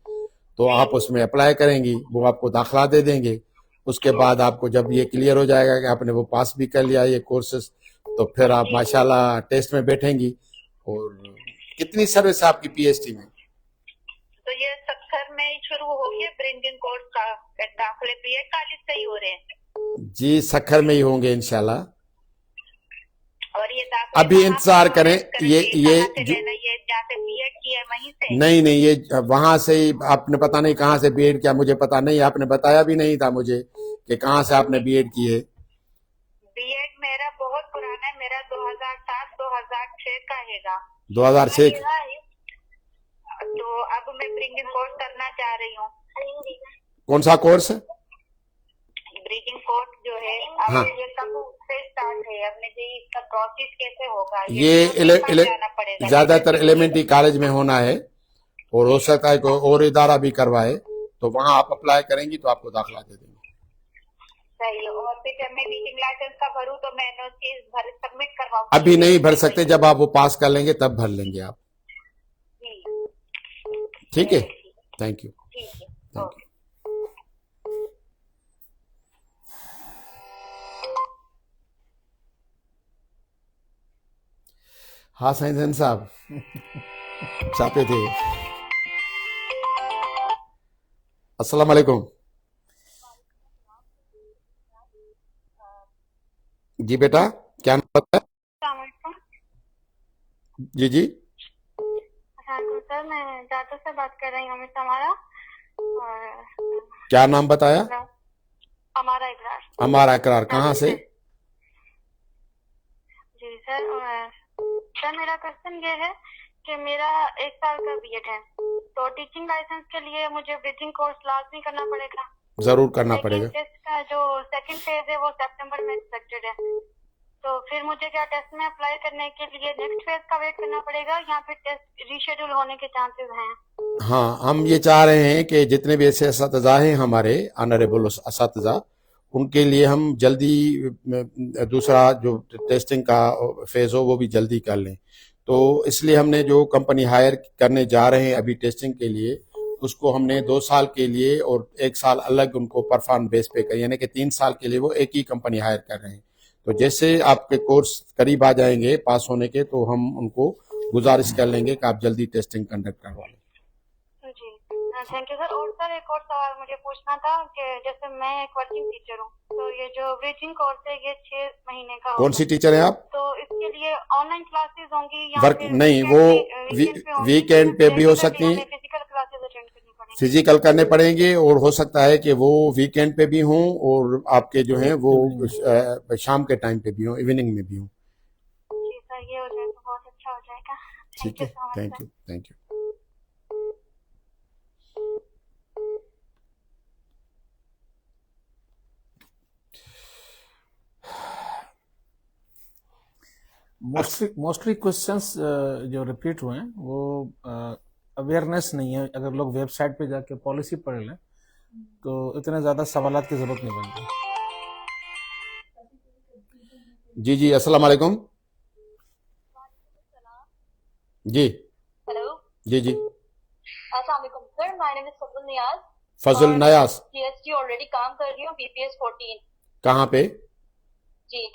तो आप उसमें अप्लाई करेंगी, वो आपको दाखिला दे देंगे। उसके बाद आपको जब ये क्लियर हो जाएगा कि आपने वो पास भी कर लिया ये कोर्सेस, तो फिर आप माशाल्लाह टेस्ट में बैठेंगी। और कितनी सर्विस है आपकी PST में? तो ये सखर में ही शुरू हो गया ब्रिंगिंग कोर्स का दाखिले BEd कॉलेज से ही हो रहे हैं? जी, सखर में ही होंगे इंशाल्लाह। और ये अभी इंतजार करें। ये जहाँ से BEd किया है वहीं से? नहीं, ये वहां से ही। आपने पता नहीं कहाँ से BEd किया, मुझे पता नहीं, आपने बताया भी नहीं था मुझे कि कहाँ से आपने BEd की है। BEd मेरा बहुत पुराना है, मेरा 2007-2006 का हैगा। 2006? तो अब मैं ब्रिंगिंग कोर्स करना चाह रही हूँ। कौन सा कोर्स? ब्रिंगिंग कोर्स जो है, अब हाँ। ये कब से स्टार्ट है? अब मुझे इसका प्रोसेस कैसे होगा? ये ज्यादातर एलिमेंट्री कॉलेज में होना है, और हो सकता है कोई और इदारा भी करवाए, तो वहाँ आप अप्लाई करेंगी तो आपको दाखिला दे देंगे। सही। और फिर जब मैं टीचिंग लाइसेंस का भरूँ तो मैं सबमिट करवाऊँ? अभी नहीं भर सकते, जब आप वो पास कर लेंगे तब भर लेंगे आप। ठीक है, थैंक यू। Thank U. हाँ साइंस साहब चाहते थे। अस्सलाम वालेकुम। जी बेटा, क्या नाम है? जी जी। सर, मैं जादू से बात कर रही हूँ, अमित हमारा। क्या नाम बताया? हमारा इकरार। हमारा इकरार, कहाँ से? जी सर, सर मेरा क्वेश्चन ये है कि मेरा 1 साल का BEd है, तो टीचिंग लाइसेंस के लिए मुझे ब्रिजिंग कोर्स लाजमी करना पड़ेगा? जरूर करना पड़ेगा। टेस्ट का जो सेकंड फेज है वो सितंबर में एक्सपेक्टेड है, तो फिर मुझे क्या टेस्ट में अप्लाई करने के लिए नेक्स्ट फेज का वेट करना पड़ेगा, या फिर टेस्ट रीशेड्यूल होने के चांसेस हैं? हाँ, हम ये चाह रहे हैं कि जितने भी ऐसे असातिज़ा हैं हमारे ऑनरेबल असातिज़ा, उनके लिए हम जल्दी दूसरा जो टेस्टिंग का फेज हो वो भी जल्दी कर लें। तो इसलिए हमने जो कंपनी हायर करने जा रहे हैं अभी टेस्टिंग के लिए, उसको हमने 2 साल के लिए और 1 साल अलग उनको परफॉर्म बेस पे कर, यानी कि 3 साल के लिए वो एक ही कंपनी हायर कर रहे हैं। तो जैसे आपके कोर्स करीब आ जाएंगे पास होने के, तो हम उनको गुजारिश कर लेंगे कि आप जल्दी टेस्टिंग कंडक्ट करवा लें। जी थैंक यू सर। और सर एक और सवाल मुझे पूछना था कि जैसे मैं एक वर्किंग टीचर हूँ, तो ये जो ब्रिजिंग कोर्स है ये 6 महीने का कौन सी टीचर हैं आप? तो इसके लिए ऑनलाइन क्लासेस होंगी या वर्क फिर नहीं, वो वीकेंड पे भी हो सकती हैं, फिजिकल क्लासेस अटेंड करनी पड़ेंगी? फिजिकल करने पड़ेंगे, और हो सकता है कि वो वीकेंड पे भी हों और आपके जो हैं वो शाम के टाइम पे भी हों, इवनिंग में भी हों। जी सर, ये हो जाए तो बहुत अच्छा हो जाएगा। ठीक है, thank U, thank U. Mostly questions जो रिपीट हुए हैं वो अवेयरनेस नहीं है। अगर लोग वेबसाइट पे जाके पॉलिसी पढ़ लें तो इतने ज़्यादा सवालात की ज़रूरत नहीं बनती। जी जी, अस्सलाम वालेकुम। जी हेलो जी जी, अस्सलाम वालेकुम sir, my name is Fazal Niyaz. Fazal Niyaz. GST already काम कर रही हूँ, बीपीएस 14। कहाँ पे? जी